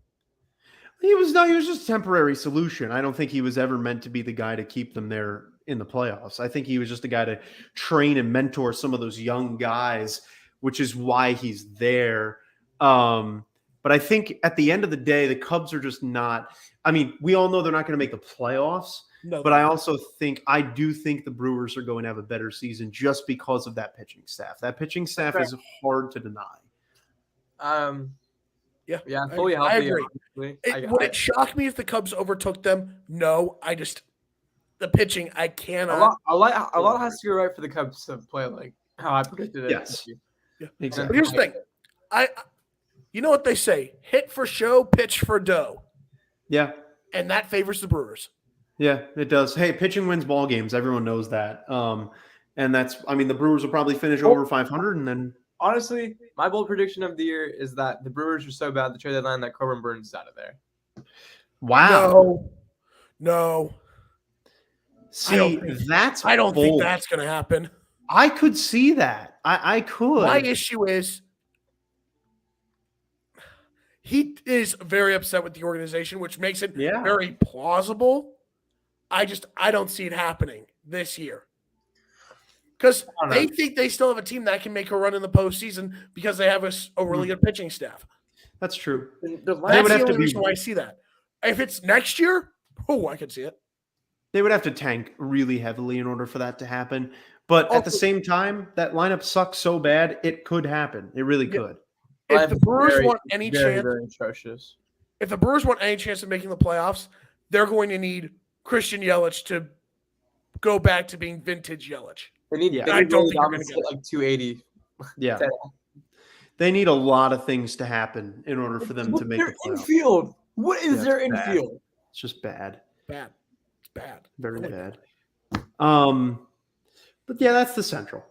He was just a temporary solution. I don't think he was ever meant to be the guy to keep them there in the playoffs. I think he was just a guy to train and mentor some of those young guys, which is why he's there. But I think at the end of the day, the Cubs are just not. I mean, we all know they're not going to make the playoffs. No, But I do think the Brewers are going to have a better season just because of that pitching staff. That pitching staff is hard to deny. Yeah, fully healthy. I agree. Would it shock me if the Cubs overtook them? No, the pitching, I cannot. A lot has to go right for the Cubs to play like how I predicted it. Yes. Yeah. Exactly. But here's the thing. You know what they say? Hit for show, pitch for dough. Yeah. And that favors the Brewers. Yeah, it does. Hey, pitching wins ball games. Everyone knows that. And the Brewers will probably finish over 500 and then. Honestly, my bold prediction of the year is that the Brewers are so bad the trade deadline that Corbin Burns out of there. Wow. No. See, I don't think that's going to happen. I could see that. I could. My issue is he is very upset with the organization, which makes it very plausible. I don't see it happening this year. Because they think they still have a team that can make a run in the postseason because they have a really good pitching staff. That's true. That's the only reason why I see that. If it's next year, I can see it. They would have to tank really heavily in order for that to happen. But at the same time, that lineup sucks so bad, it could happen. It really could. If the Brewers want any chance, very atrocious. If the Brewers want any chance of making the playoffs, they're going to need Christian Yelich to go back to being vintage Yelich. I don't think they're going to get like 280. Yeah. They need a lot of things to happen in order for them to make the playoffs. Infield. What is their infield? It's just bad. Bad. It's bad. Very bad. But yeah, that's the Central.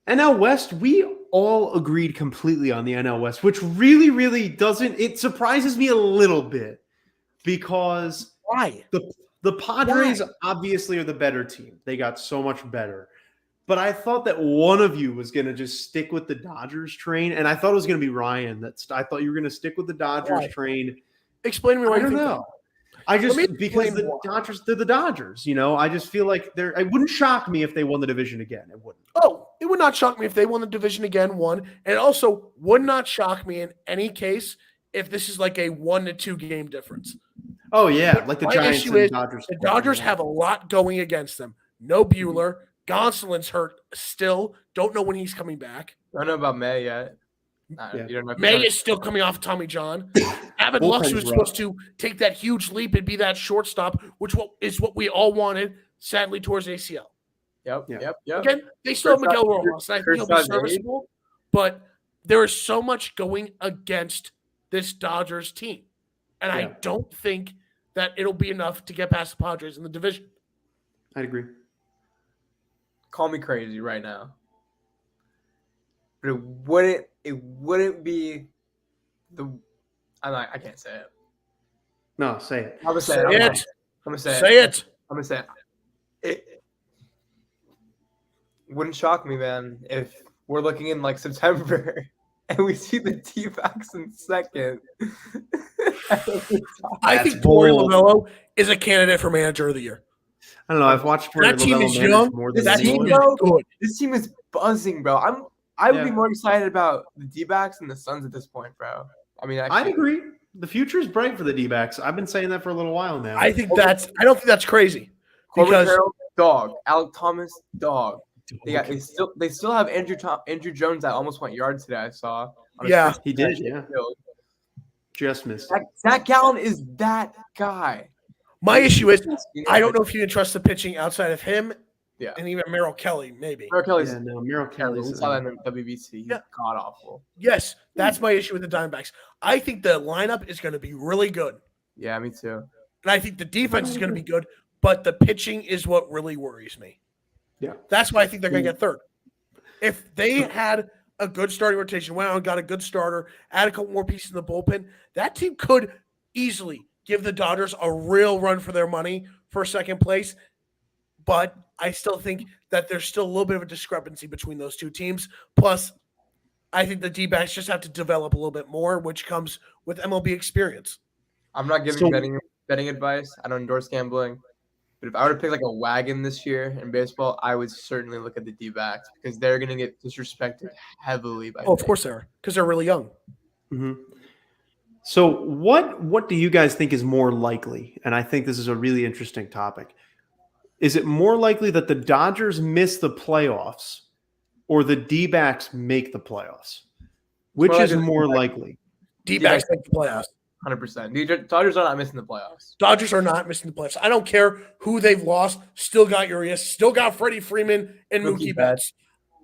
NL West, we all agreed completely on the NL West, which really, really doesn't. It surprises me a little bit because why the Padres obviously are the better team. They got so much better. But I thought that one of you was going to just stick with the Dodgers train, and I thought it was going to be Ryan. I thought you were going to stick with the Dodgers train. Explain to me why you think that. Because the Dodgers, they're the Dodgers. I just feel like it wouldn't shock me if they won the division again. It wouldn't. Oh, it would not shock me if they won the division again, and it also would not shock me in any case if this is like a 1-2 game difference. Oh yeah, like the Giants and Dodgers. The Dodgers have a lot going against them. No Buehler. Gonsolin's hurt still. Don't know when he's coming back. I don't know about May yet. Yeah. You don't know May is still coming off Tommy John. Avid Lux was supposed to take that huge leap and be that shortstop, which is what we all wanted, sadly, towards ACL. Yep. Again, they still have Miguel Rojas. I think he'll be serviceable, but there is so much going against this Dodgers team. And I don't think that it'll be enough to get past the Padres in the division. I'd agree. Call me crazy right now. But it wouldn't be I can't say it. No, say it. I'm gonna say it. I'm gonna say it. I'm gonna say it. It wouldn't shock me, man, if we're looking in like September and we see the D-backs in second. I think Torey Lovello is a candidate for manager of the year. I don't know. I've watched Torey that team is young. That team is good. This team is buzzing, bro. I would be more excited about the D-backs and the Suns at this point, bro. I mean, I agree. The future is bright for the D-backs. I've been saying that for a little while now. I don't think that's crazy. Because dog, Alec Thomas, dog. They still have Andrew Jones that almost went yard today. I saw. Yeah, he did. Yeah, just missed. Zach Gallen is that guy. My issue is I don't know if you can trust the pitching outside of him. Yeah, and even Merrill Kelly, maybe. Merrill Kelly. We saw that in WBC. He's god awful. Yes, that's my issue with the Diamondbacks. I think the lineup is going to be really good. Yeah, me too. And I think the defense is going to be good, but the pitching is what really worries me. Yeah, that's why I think they're going to get third. If they had a good starting rotation, went out and got a good starter, add a couple more pieces in the bullpen, that team could easily give the Dodgers a real run for their money for second place. But I still think that there's still a little bit of a discrepancy between those two teams. Plus, I think the D-backs just have to develop a little bit more, which comes with MLB experience. I'm not giving betting advice. I don't endorse gambling. But if I were to pick like a wagon this year in baseball, I would certainly look at the D-backs because they're going to get disrespected heavily by. Oh, of course they are, because they're really young. Mm-hmm. So what do you guys think is more likely? And I think this is a really interesting topic. Is it more likely that the Dodgers miss the playoffs or the D-backs make the playoffs? Which is more likely? D-backs make the playoffs. 100%. Dodgers are not missing the playoffs. Dodgers are not missing the playoffs. I don't care who they've lost. Still got Urias. Still got Freddie Freeman and Mookie Betts.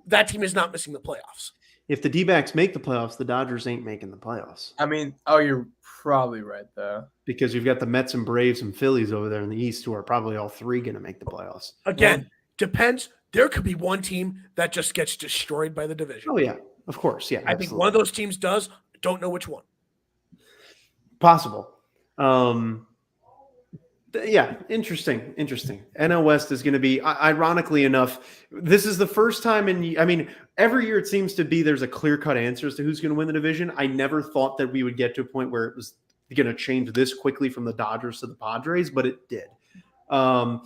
That team is not missing the playoffs. If the D-backs make the playoffs, the Dodgers ain't making the playoffs. I mean, you're probably right, though. Because you've got the Mets and Braves and Phillies over there in the East who are probably all three going to make the playoffs. Again, depends. There could be one team that just gets destroyed by the division. Oh, yeah. Of course. Yeah. I think one of those teams does. Don't know which one. Possible. Yeah, interesting. NL West is going to be, ironically enough, this is the first time every year it seems to be there's a clear-cut answer as to who's going to win the division. I never thought that we would get to a point where it was going to change this quickly from the Dodgers to the Padres, but it did. Now,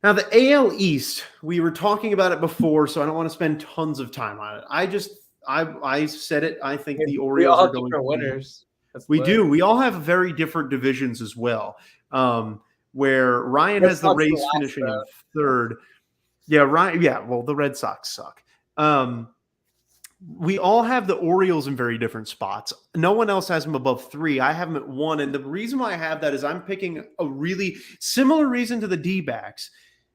the AL East, we were talking about it before, so I don't want to spend tons of time on it. I said it. I think the Orioles are going to win. Winners. We do. We all have very different divisions as well. Where Ryan has the Rays finishing in third. Yeah, Ryan. Yeah, well, the Red Sox suck. We all have the Orioles in very different spots. No one else has them above 3. I have them at 1. And the reason why I have that is I'm picking a really similar reason to the D-backs.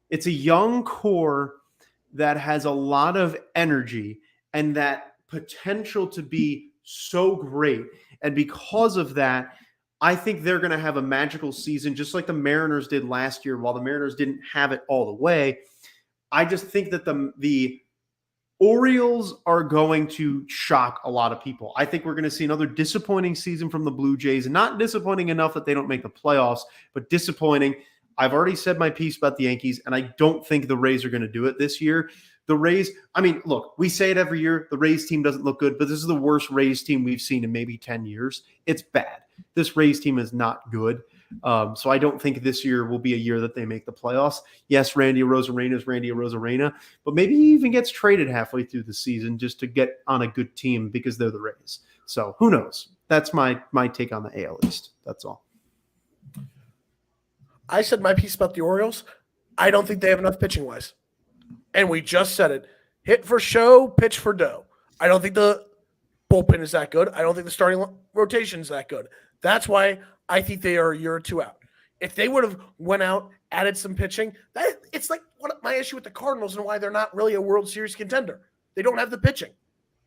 It's a young core that has a lot of energy and that potential to be so great. And because of that, I think they're going to have a magical season, just like the Mariners did last year. While the Mariners didn't have it all the way, I just think that the Orioles are going to shock a lot of people. I think we're going to see another disappointing season from the Blue Jays. Not disappointing enough that they don't make the playoffs, but disappointing. I've already said my piece about the Yankees, and I don't think the Rays are going to do it this year. The Rays, look, we say it every year. The Rays team doesn't look good, but this is the worst Rays team we've seen in maybe 10 years. It's bad. This Rays team is not good. So I don't think this year will be a year that they make the playoffs. Yes, Randy Arozarena is Randy Arozarena, but maybe he even gets traded halfway through the season just to get on a good team because they're the Rays. So who knows? That's my take on the AL East. That's all. I said my piece about the Orioles. I don't think they have enough pitching-wise. And we just said it. Hit for show, pitch for dough. I don't think the bullpen is that good. I don't think the starting rotation is that good. That's why I think they are a year or two out. If they would have went out, added some pitching, it's like what my issue with the Cardinals and why they're not really a World Series contender. They don't have the pitching.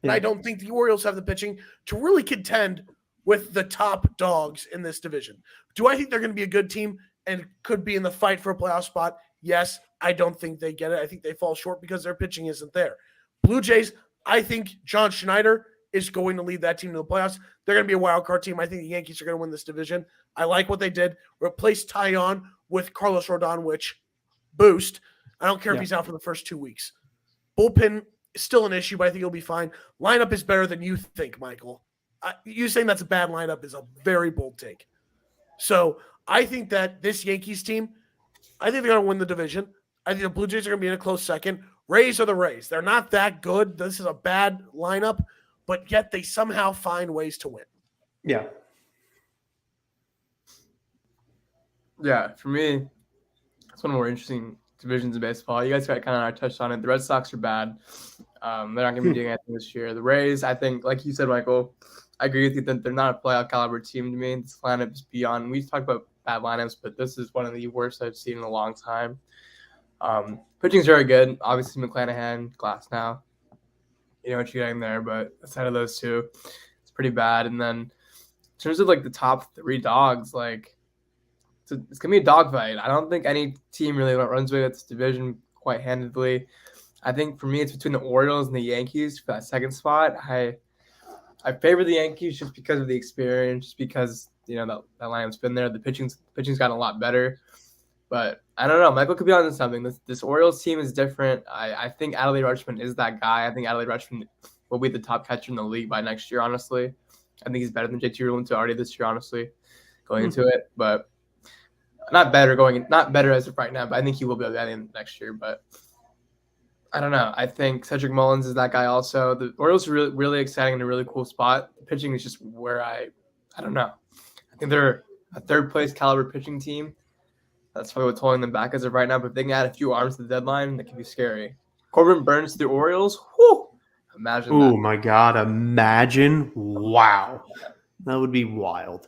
And I don't think the Orioles have the pitching to really contend with the top dogs in this division. Do I think they're going to be a good team and could be in the fight for a playoff spot? Yes. I don't think they get it. I think they fall short because their pitching isn't there. Blue Jays, I think John Schneider is going to lead that team to the playoffs. They're going to be a wild card team. I think the Yankees are going to win this division. I like what they did. Replace Taillon with Carlos Rodon, which boost. I don't care if he's out for the first 2 weeks. Bullpen is still an issue, but I think he'll be fine. Lineup is better than you think, Michael. You saying that's a bad lineup is a very bold take. So I think that this Yankees team, I think they're going to win the division. I think the Blue Jays are going to be in a close second. Rays are the Rays. They're not that good. This is a bad lineup, but yet they somehow find ways to win. Yeah. Yeah, for me, it's one of the more interesting divisions in baseball. You guys kind of touched on it. The Red Sox are bad. They're not going to be doing anything this year. The Rays, I think, like you said, Michael, I agree with you that they're not a playoff caliber team to me. This lineup is beyond. We talked about bad lineups, but this is one of the worst I've seen in a long time. Pitching's very good. Obviously, McClanahan, Glass now. You know what you're getting there, but aside of those two, it's pretty bad. And then in terms of the top 3 dogs, it's gonna be a dogfight. I don't think any team really runs away with this division quite handedly. I think for me, it's between the Orioles and the Yankees for that second spot. I favor the Yankees just because of the experience, just because that lineup's been there. The pitching's gotten a lot better. But I don't know. Michael could be on to something. This Orioles team is different. I think Adley Rutschman is that guy. I think Adley Rutschman will be the top catcher in the league by next year, honestly. I think he's better than JT Realmuto already this year, honestly, going into it. But not better as of right now, but I think he will be at the end of next year. But I don't know. I think Cedric Mullins is that guy also. The Orioles are really, really exciting and a really cool spot. The pitching is just where I don't know. I think they're a third place caliber pitching team. That's probably what's holding them back as of right now. But if they can add a few arms to the deadline, that can be scary. Corbin Burns to the Orioles. Whew, imagine that. Oh my God! Imagine! Wow, that would be wild.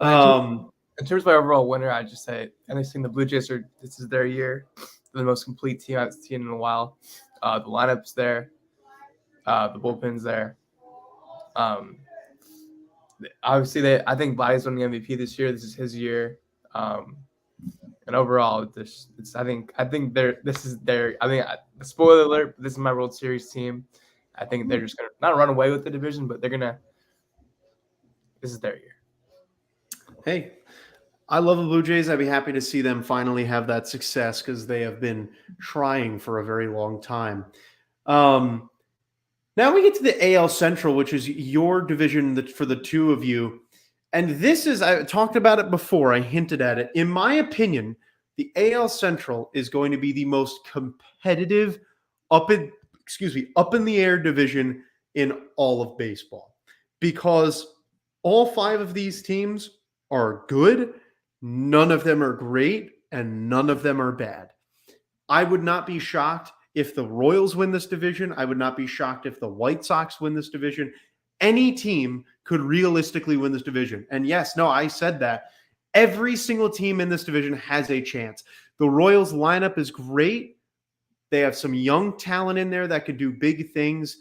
In terms of my overall winner, I'd just say I think the Blue Jays this is their year. They're the most complete team I've seen in a while. The lineup's there, the bullpen's there. Obviously, I think Vladdy's winning the MVP this year. This is his year. And overall, I think spoiler alert, this is my World Series team. I think they're just gonna not run away with the division, but this is their year. Hey, I love the Blue Jays. I'd be happy to see them finally have that success because they have been trying for a very long time. Now we get to the AL Central, which is your division for the two of you. And this is, I talked about it before, I hinted at it. In my opinion, the AL Central is going to be the most competitive up in the air division in all of baseball. Because all 5 of these teams are good, none of them are great, and none of them are bad. I would not be shocked if the Royals win this division. I would not be shocked if the White Sox win this division. Any team could realistically win this division. And yes, no, I said that. Every single team in this division has a chance. The Royals lineup is great. They have some young talent in there that could do big things.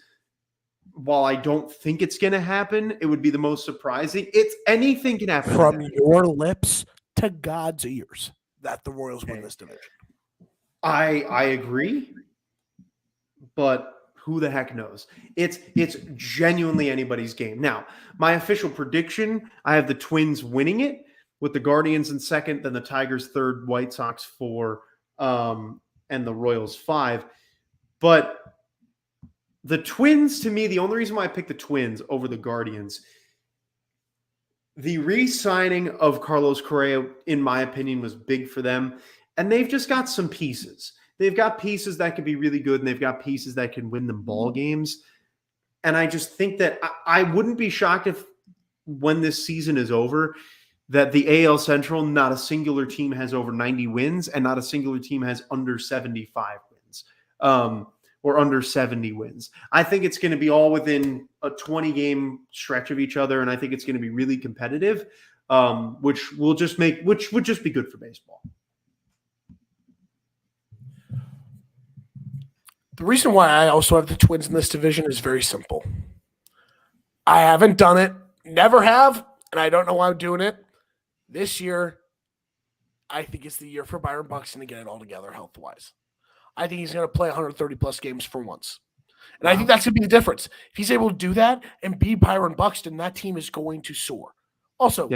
While I don't think it's going to happen, it would be the most surprising. Anything can happen. From your lips to God's ears that the Royals win this division. I agree, but who the heck knows? It's genuinely anybody's game. Now, my official prediction, I have the Twins winning it with the Guardians in second, then the Tigers third, White Sox 4, and the Royals 5. But the Twins, to me, the only reason why I picked the Twins over the Guardians, the re-signing of Carlos Correa, in my opinion, was big for them. And they've just got some pieces. They've got pieces that can be really good, and they've got pieces that can win them ball games. And I just think that I wouldn't be shocked if when this season is over, that the AL Central, not a singular team has over 90 wins, and not a singular team has under 75 wins. Or under 70 wins. I think it's going to be all within a 20-game stretch of each other, and I think it's going to be really competitive, which would just be good for baseball. The reason why I also have the Twins in this division is very simple. I haven't done it, never have, and I don't know why I'm doing it. This year, I think it's the year for Byron Buxton to get it all together health-wise. I think he's going to play 130-plus games for once. And I think that's going to be the difference. If he's able to do that and be Byron Buxton, that team is going to soar. Also,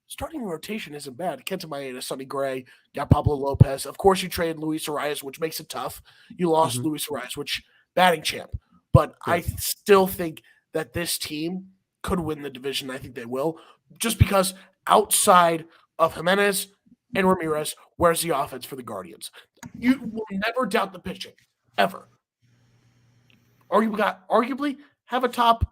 starting rotation isn't bad. Kenta Maeda, Sonny Gray, got Pablo Lopez. Of course, you traded Luis Arias, which makes it tough. You lost Luis Arias, which batting champ. But I still think that this team could win the division. I think they will. Just because outside of Jimenez and Ramirez, where's the offense for the Guardians? You will never doubt the pitching, ever. Or you got arguably have a top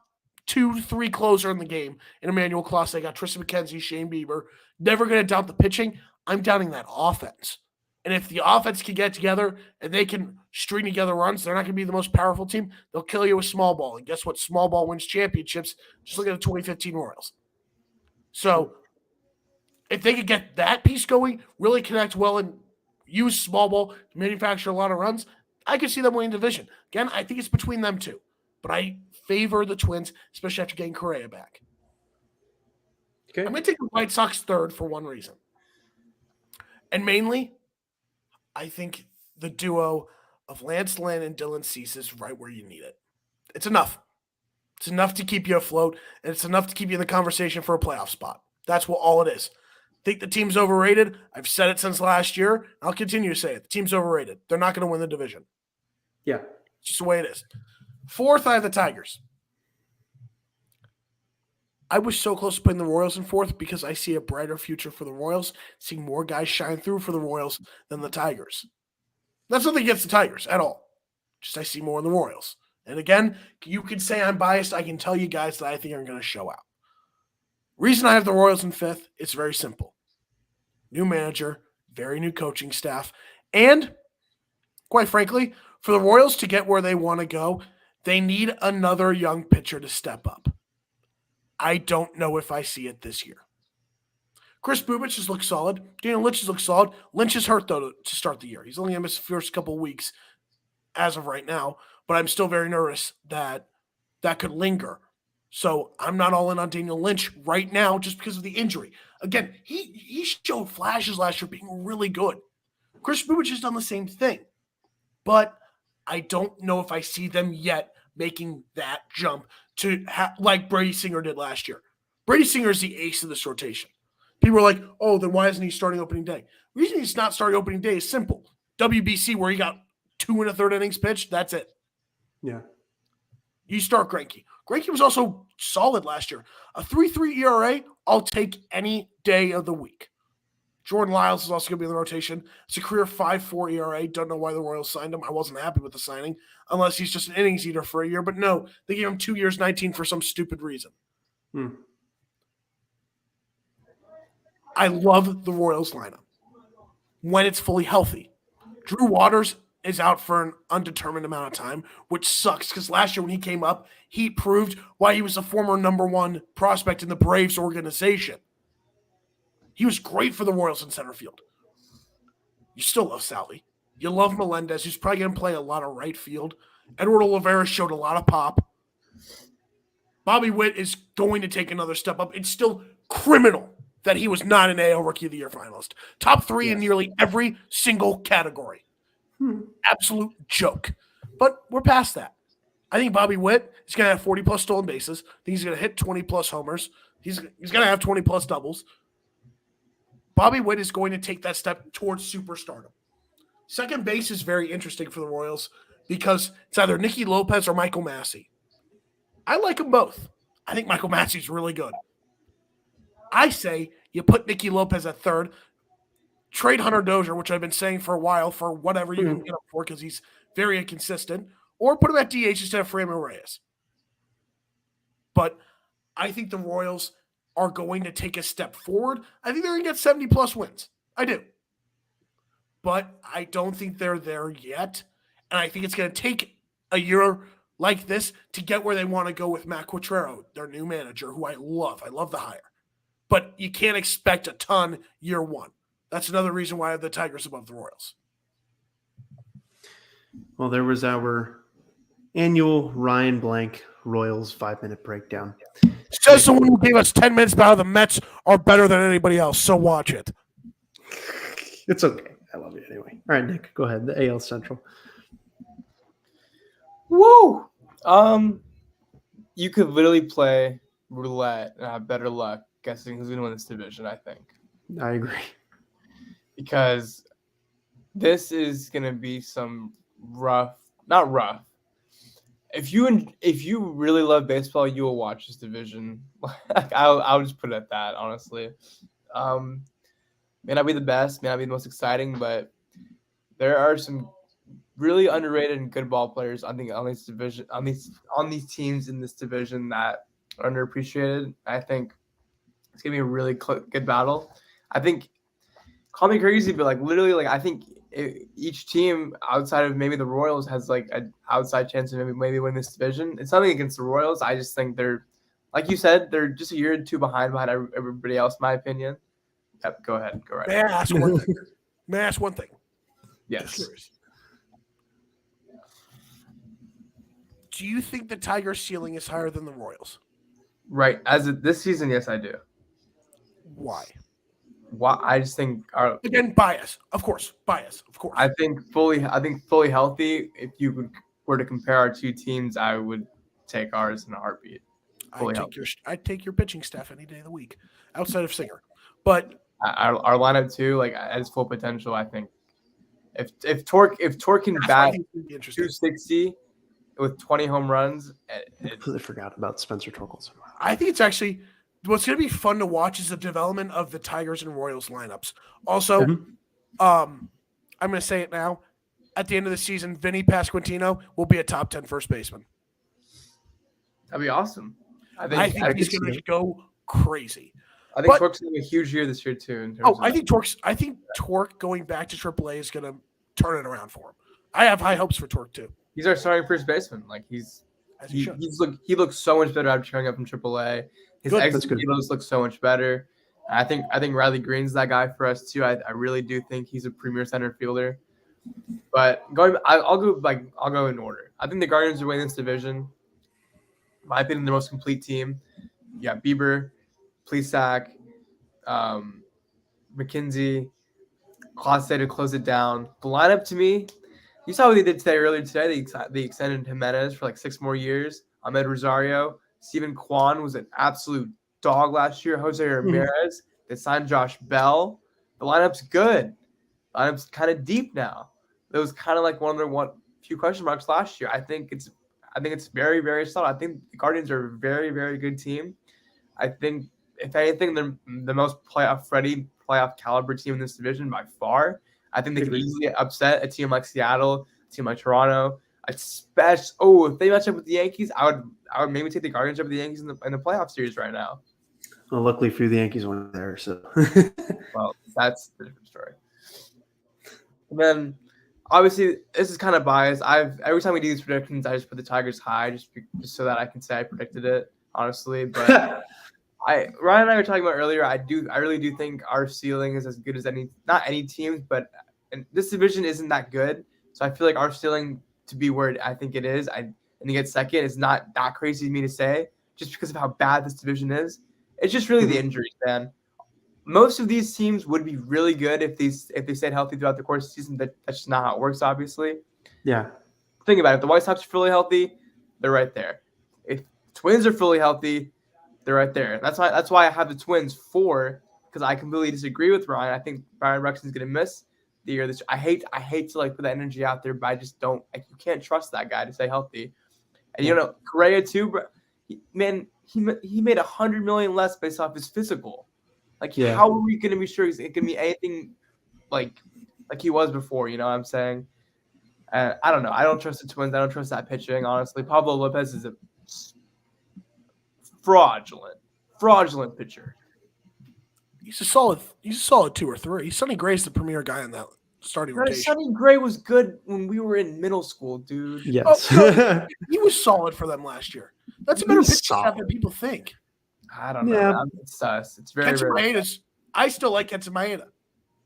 2-3 closer in the game in Emmanuel Clase. Got Tristan McKenzie, Shane Bieber. Never going to doubt the pitching. I'm doubting that offense. And if the offense can get together and they can string together runs, they're not going to be the most powerful team. They'll kill you with small ball. And guess what? Small ball wins championships. Just look at the 2015 Royals. So if they could get that piece going, really connect well and use small ball to manufacture a lot of runs, I could see them winning the division. Again, I think it's between them two. But I favor the Twins, especially after getting Correa back. Okay. I'm going to take the White Sox third for one reason. And mainly, I think the duo of Lance Lynn and Dylan Cease is right where you need it. It's enough. It's enough to keep you afloat, and it's enough to keep you in the conversation for a playoff spot. That's all it is. Think the team's overrated. I've said it since last year. I'll continue to say it. The team's overrated. They're not going to win the division. Yeah. It's just the way it is. Fourth, I have the Tigers. I was so close to putting the Royals in fourth because I see a brighter future for the Royals, seeing more guys shine through for the Royals than the Tigers. That's nothing against the Tigers at all. Just I see more in the Royals. And again, you could say I'm biased. I can tell you guys that I think are going to show out. Reason I have the Royals in fifth, it's very simple. New manager, very new coaching staff, and quite frankly, for the Royals to get where they want to go, they need another young pitcher to step up. I don't know if I see it this year. Chris Bubich has looked solid. Daniel Lynch has looked solid. Lynch is hurt, though, to start the year. He's only going to miss the first couple of weeks as of right now, but I'm still very nervous that that could linger. So I'm not all in on Daniel Lynch right now just because of the injury. Again, he showed flashes last year being really good. Chris Bubich has done the same thing, but I don't know if I see them yet making that jump to like Brady Singer did last year. Brady Singer is the ace of this rotation. People are like, oh, then why isn't he starting opening day? The reason he's not starting opening day is simple. WBC, where he got 2 1/3 innings pitched, that's it. Yeah. You start Greinke. Greinke was also solid last year. A 3.3 ERA, I'll take any day of the week. Jordan Lyles is also going to be in the rotation. It's a career 5.4 ERA. Don't know why the Royals signed him. I wasn't happy with the signing, unless he's just an innings eater for a year. But no, they gave him 2 years, 19 for some stupid reason. I love the Royals lineup when it's fully healthy. Drew Waters is out for an undetermined amount of time, which sucks because last year when he came up, he proved why he was a former number 1 prospect in the Braves organization. He was great for the Royals in center field. You still love Sally. You love Melendez, who's probably going to play a lot of right field. Eduardo Olivares showed a lot of pop. Bobby Witt is going to take another step up. It's still criminal that he was not an AL Rookie of the Year finalist. Top 3 in nearly every single category. Absolute joke. But we're past that. I think Bobby Witt is going to have 40-plus stolen bases. I think he's going to hit 20-plus homers. He's going to have 20-plus doubles. Bobby Witt is going to take that step towards superstardom. Second base is very interesting for the Royals because it's either Nicky Lopez or Michael Massey. I like them both. I think Michael Massey's really good. I say you put Nicky Lopez at third, trade Hunter Dozier, which I've been saying for a while, for whatever you can get him for because he's very inconsistent, or put him at DH instead of Framber Reyes. But I think the Royals are going to take a step forward. I think they're going to get 70-plus wins. I do. But I don't think they're there yet. And I think it's going to take a year like this to get where they want to go with Matt Quatrero, their new manager, who I love. I love the hire. But you can't expect a ton year one. That's another reason why I have the Tigers above the Royals. Well, there was our annual Ryan Blank Royals 5-minute breakdown. Says someone who gave us 10 minutes about how the Mets are better than anybody else, so watch it. It's okay. I love you anyway. All right, Nick, go ahead. The AL Central. Woo! You could literally play roulette and have better luck guessing who's going to win this division, I think. I agree. Because this is going to be some not rough. If you really love baseball, you will watch this division. I'll just put it at that, honestly. May not be the best, may not be the most exciting, but there are some really underrated and good ball players. I think on this division, on these teams in this division that are underappreciated. I think it's gonna be a really good battle. I think, call me crazy, but literally, I think each team outside of maybe the Royals has an outside chance of maybe win this division. It's nothing against the Royals. I just think they're, like you said, they're just a year or two behind everybody else, in my opinion. Yep, go ahead. Go right ahead. May I ask one thing? Yes. Do you think the Tigers' ceiling is higher than the Royals? Right. This season, yes, I do. Why? I just think again, bias, of course. I think fully healthy. If you were to compare our two teams, I would take ours in a heartbeat. I'd take your pitching staff any day of the week, outside of Singer. But our lineup too, at its full potential, I think. If Torque can bat 260 with 20 home runs, I completely forgot about Spencer Torkelson. I think it's actually what's going to be fun to watch is the development of the Tigers and Royals lineups. Also, Mhm. I'm going to say it now. At the end of the season, Vinny Pasquantino will be a top 10 first baseman. That'd be awesome. I think he's going to go crazy. I think Torque's going to be a huge year this year too. I think Torque going back to AAA is going to turn it around for him. I have high hopes for Torque too. He's our starting first baseman. Like he looks so much better after showing up from AAA. His exit kilos look so much better. I think Riley Green's that guy for us too. I really do think he's a premier center fielder. But I'll go in order. I think the Guardians are winning this division. In my opinion, the most complete team. Yeah, Bieber, Plesac, McKenzie, Clase to close it down. The lineup to me, you saw what they did earlier today. They extended Jimenez for like 6 more years. Ahmed Rosario, Steven Kwan was an absolute dog last year. Jose Ramirez. They signed Josh Bell. The lineup's good. The lineup's kind of deep now. It was kind of like one of the few question marks last year. I think it's very, very solid. I think the Guardians are a very, very good team. I think, if anything, they're the most playoff-ready, playoff caliber team in this division by far. I think they could easily upset a team like Seattle, a team like Toronto. Especially, if they match up with the Yankees, I would maybe take the Guardians over the Yankees in the playoff series right now. Well, luckily for you, the Yankees weren't there, so. Well, that's the different story. And then, obviously, this is kind of biased. Every time we do these predictions, I just put the Tigers high just so that I can say I predicted it, honestly. But Ryan and I were talking about earlier. I really do think our ceiling is as good as not any teams, but this division isn't that good. So I feel like our ceiling to be where I think it is, and to get second is not that crazy to me to say, just because of how bad this division is. It's just really the injuries, man. Most of these teams would be really good if they stayed healthy throughout the course of the season. That's just not how it works, obviously. Yeah. Think about it. If the White Sox are fully healthy, they're right there. If Twins are fully healthy, they're right there. That's why I have the Twins 4, because I completely disagree with Ryan. I think Byron Buxton's going to miss the year this. I hate to like put that energy out there, but I just don't. You can't trust that guy to stay healthy. And Correa too, bro. He made $100 million less based off his physical. How are we going to be sure it can be anything like he was before? You know what I'm saying? I don't know. I don't trust the Twins. I don't trust that pitching. Honestly, Pablo Lopez is a fraudulent pitcher. He's a solid 2 or 3. Sonny Gray's the premier guy in that starting rotation. Sonny Gray was good when we were in middle school, dude. Yes. He was solid for them last year. That's a better pitching staff than people think. I don't know. It's sus. It's very rare. I still like Kenta Maeda.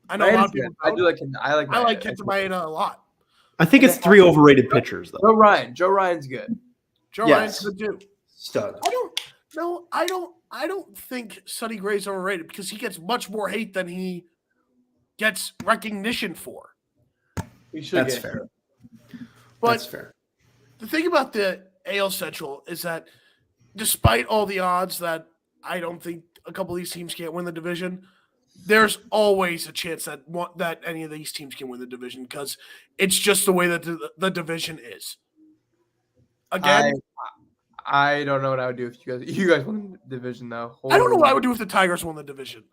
I know a lot of people don't. I like Kenta Maeda a lot. I think it's 3 overrated pitchers, though. Joe Ryan's good. Ryan's good too. Stud. I don't think Sonny Gray's overrated because he gets much more hate than he gets recognition for. That's fair. But that's fair. The thing about the AL Central is that despite all the odds that I don't think a couple of these teams can't win the division, there's always a chance that any of these teams can win the division because it's just the way that the division is. Again, I don't know what I would do if you guys won the division, though. I don't know what I would do if the Tigers won the division.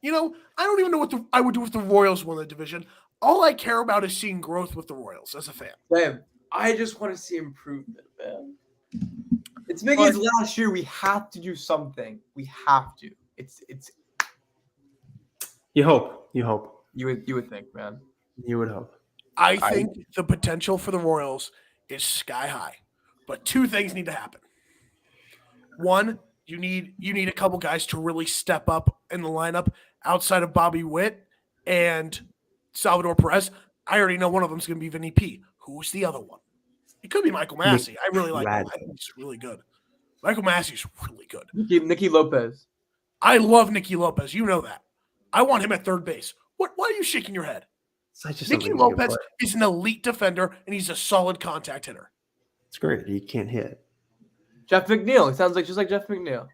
I don't even know what I would do if the Royals won the division. All I care about is seeing growth with the Royals as a fan. Man, I just want to see improvement, man. It's Mickey's last year. We have to do something. We have to. It's. You hope. You would think, man. You would hope. I think the potential for the Royals is sky high, but 2 things need to happen. One, you need a couple guys to really step up in the lineup outside of Bobby Witt and Salvador Perez. I already know one of them is going to be Vinny P. Who's the other one? It could be Michael Massey. I really like him. I think he's really good. Michael Massey's really good. Nicky Lopez. I love Nicky Lopez. You know that. I want him at third base. Why are you shaking your head? Nicky Lopez is an elite defender, and he's a solid contact hitter. It's great. He can't hit. Jeff McNeil. He sounds just like Jeff McNeil.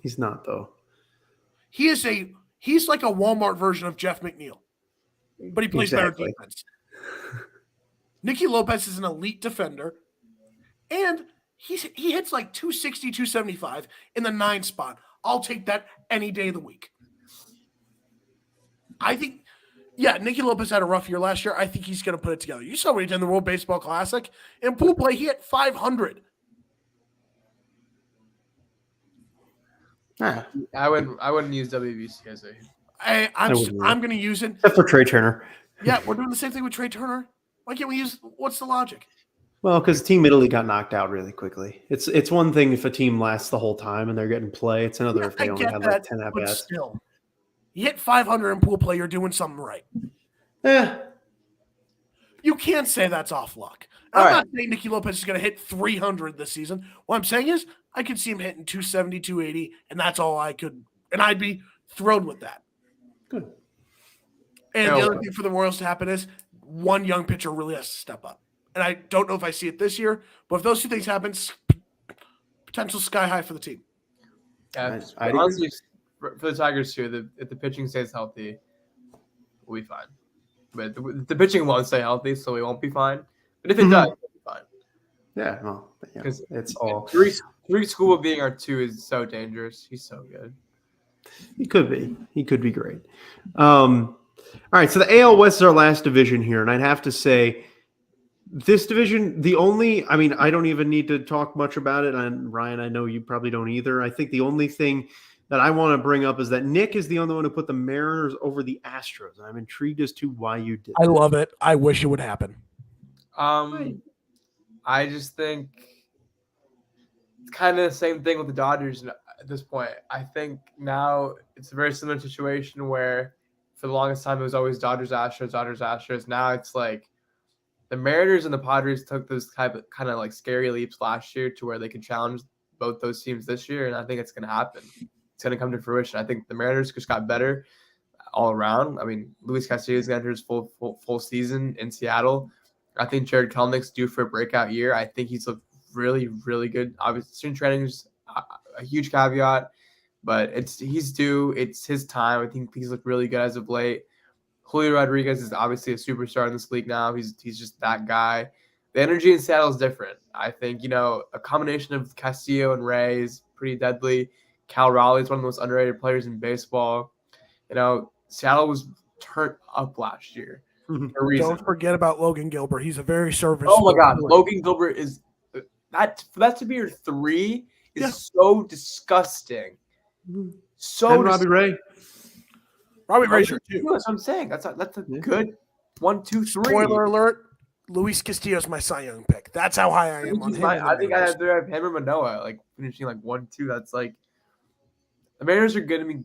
He's not, though. He's like a Walmart version of Jeff McNeil, but he plays better defense. Nicky Lopez is an elite defender, and he hits like 260, 275 in the 9 spot. I'll take that any day of the week. I think, Nicky Lopez had a rough year last year. I think he's going to put it together. You saw what he did in the World Baseball Classic. In pool play, he hit 500. I wouldn't use WBC as a. I'm going to use it. Except for Trey Turner. Yeah, we're doing the same thing with Trey Turner. Why can't we use? What's the logic? Well, because Team Italy got knocked out really quickly. It's one thing if a team lasts the whole time and they're getting play. It's another if they only have like 10 at bats. Still, you hit 500 in pool play, you're doing something right. You can't say that's off luck. I'm not saying Nicky Lopez is going to hit 300 this season. What I'm saying is I could see him hitting 270, 280, and that's all I could. And I'd be thrilled with that. Good. And the other thing for the Royals to happen is one young pitcher really has to step up. And I don't know if I see it this year, but if those two things happen, potential sky high for the team. Yeah, honestly, for the Tigers too, if the pitching stays healthy, we'll be fine. But the pitching won't stay healthy, so we won't be fine. But if it does, we'll be fine. Yeah, well, because it's all three school being our 2 is so dangerous. He's so good. He could be. He could be great. All right, so the AL West is our last division here, and I'd have to say this division, I don't even need to talk much about it, and Ryan, I know you probably don't either. I think the only thing that I want to bring up is that Nick is the only one who put the Mariners over the Astros, and I'm intrigued as to why you did. I love it. I wish it would happen. I just think it's kind of the same thing with the Dodgers at this point. I think now it's a very similar situation where for the longest time it was always Dodgers, Astros, Dodgers, Astros. Now it's like the Mariners and the Padres took those kind of like scary leaps last year to where they could challenge both those teams this year, and I think it's going to happen. It's going to come to fruition. I think the Mariners just got better all around. I mean, Luis Castillo is going to enter his full season in Seattle. I think Jared Kelenich's due for a breakout year. I think he's looked really, really good. Obviously, spring training is a huge caveat, but he's due. It's his time. I think he's looked really good as of late. Julio Rodriguez is obviously a superstar in this league now. He's just that guy. The energy in Seattle is different. I think, a combination of Castillo and Ray is pretty deadly. Cal Raleigh is one of the most underrated players in baseball. Seattle was turned up last year. For a reason. Don't forget about Logan Gilbert. He's a very serviceable. Oh my God, Logan Gilbert is that. For that to be your 3 is so disgusting. So and Robbie Ray. Robbie Ray's your 2. That's what I'm saying. That's a good 1, 2, 3. Spoiler alert: Luis Castillo's my Cy Young pick. That's how high I am on him. I think I have him or Manoah finishing 1, 2. That's the Mariners are going to be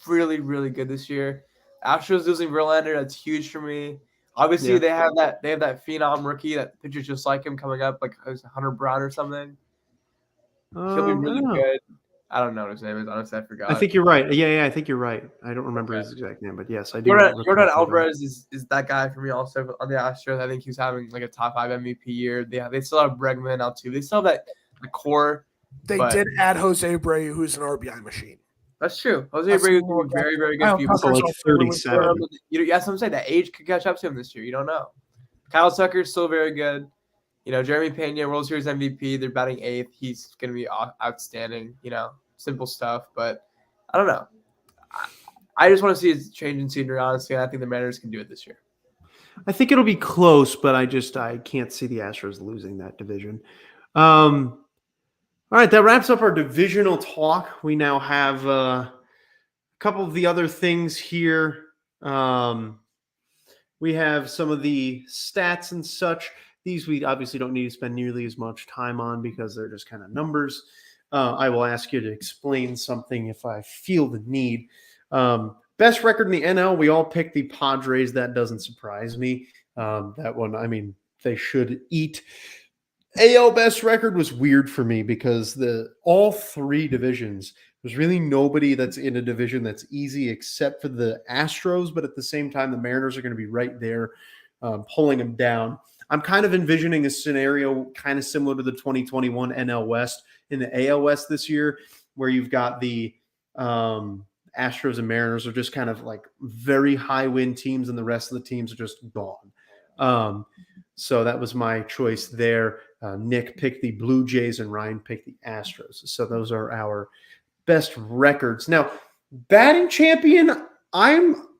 really, really good this year. Astros losing Verlander, that's huge for me. Obviously, they have that phenom rookie that pitches just like him coming up, like Hunter Brown or something. He'll be really good. I don't know what his name is. Honestly, I forgot. I think you're right. Yeah, I think you're right. I don't remember his exact name, but yes, I do. Jordan Alvarez is that guy for me also on the Astros. I think he's having a top 5 MVP year. They still have Bregman out too. They still have the core. They did add Jose Abreu, who's an RBI machine. That's true. Jose Abreu is very, very good. People like 37. That's what I'm saying. That age could catch up to him this year. You don't know. Kyle Tucker is still very good. Jeremy Pena, World Series MVP. They're batting 8th. He's going to be outstanding. Simple stuff. But I don't know. I just want to see a change in scenery, honestly. And I think the Mariners can do it this year. I think it'll be close, but I can't see the Astros losing that division. All right, that wraps up our divisional talk. We now have a couple of the other things here. We have some of the stats and such. These we obviously don't need to spend nearly as much time on because they're just kind of numbers. I will ask you to explain something if I feel the need. Best record in the NL, we all picked the Padres. That doesn't surprise me. That one, they should eat. AL best record was weird for me because all 3 divisions, there's really nobody that's in a division that's easy except for the Astros, but at the same time, the Mariners are going to be right there pulling them down. I'm kind of envisioning a scenario kind of similar to the 2021 NL West in the AL West this year, where you've got the Astros and Mariners are just kind of very high win teams and the rest of the teams are just gone. So that was my choice there. Nick picked the Blue Jays and Ryan picked the Astros. So those are our best records. Now, batting champion,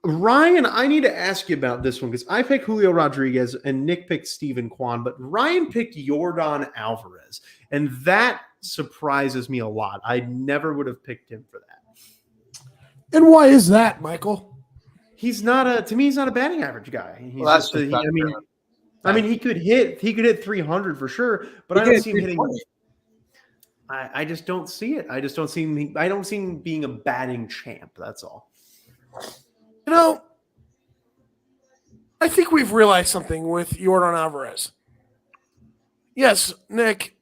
Ryan, I need to ask you about this one because I picked Julio Rodriguez and Nick picked Steven Kwan, but Ryan picked Yordan Alvarez, and that surprises me a lot. I never would have picked him for that. And why is that, Michael? He's not to me, he's not a batting average guy. He's Well, that's just just I mean, he could hit 300 for sure, but I don't see him hitting. I just don't see it. I just don't see him. I don't see him being a batting champ. That's all. You know, I think we've realized something with Yordan Alvarez. Yes, Nick,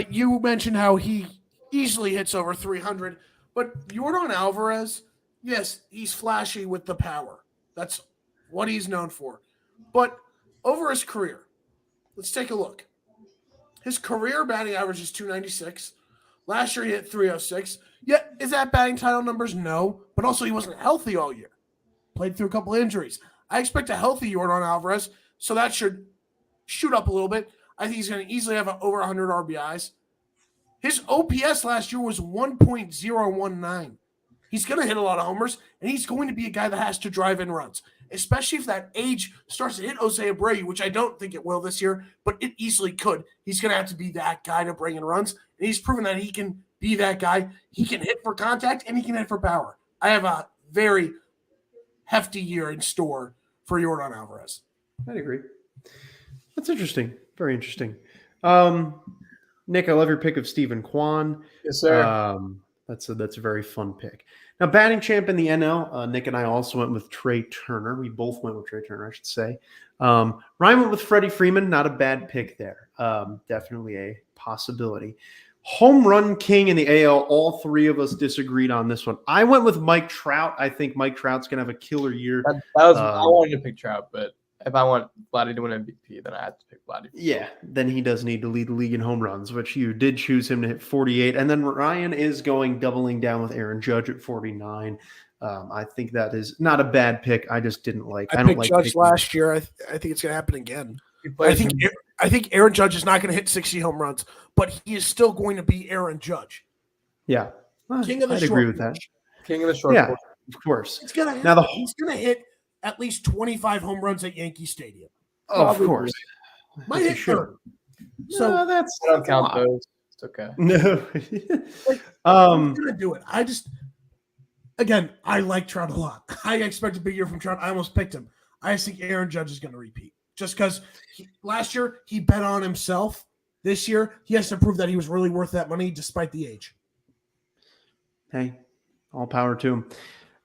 you mentioned how he easily hits over 300, but Yordan Alvarez, yes, he's flashy with the power. That's what he's known for. But over his career, let's take a look. His career batting average is 296. Last year he hit 306. Yeah, is that batting title numbers? No. But also he wasn't healthy all year. Played through a couple injuries. I expect a healthy Yordan Alvarez, so that should shoot up a little bit. I think he's going to easily have over 100 RBIs. His OPS last year was 1.019. He's going to hit a lot of homers, and he's going to be a guy that has to drive in runs, especially if that age starts to hit Jose Abreu, which I don't think it will this year, but it easily could. He's going to have to be that guy to bring in runs, and he's proven that he can be that guy. He can hit for contact, and he can hit for power. I have a very hefty year in store for Yordan Alvarez. I'd agree. That's interesting. Very interesting. Nick, I love your pick of Steven Kwan. Yes, sir. That's a very fun pick. Now, batting champ in the NL, Nick and I also went with Trey Turner. We both went with Trey Turner, I should say. Ryan went with Freddie Freeman. Not a bad pick there. Definitely a possibility. Home run king in the AL. All three of us disagreed on this one. I went with Mike Trout. I think Mike Trout's going to have a killer year. I wanted to pick Trout, but if I want Vladdy to win MVP, then I have to pick Vladdy. Yeah, then he does need to lead the league in home runs, which you did choose him to hit 48. And then Ryan is doubling down with Aaron Judge at 49. I think that is not a bad pick. I just didn't like. I picked Judge last year. I think it's going to happen again. I think Aaron Judge is not going to hit 60 home runs, but he is still going to be Aaron Judge. Yeah, King of the I'd short agree with that. King of the short. Yeah, of course. He's going to hit at least 25 home runs at Yankee Stadium. Oh, of course. Might hit 30. So no, I don't count those. It's okay. No. He's gonna do it. Again, I like Trout a lot. I expect a big year from Trout. I almost picked him. I just think Aaron Judge is gonna repeat. Just because last year he bet on himself. This year he has to prove that he was really worth that money despite the age. Hey, all power to him.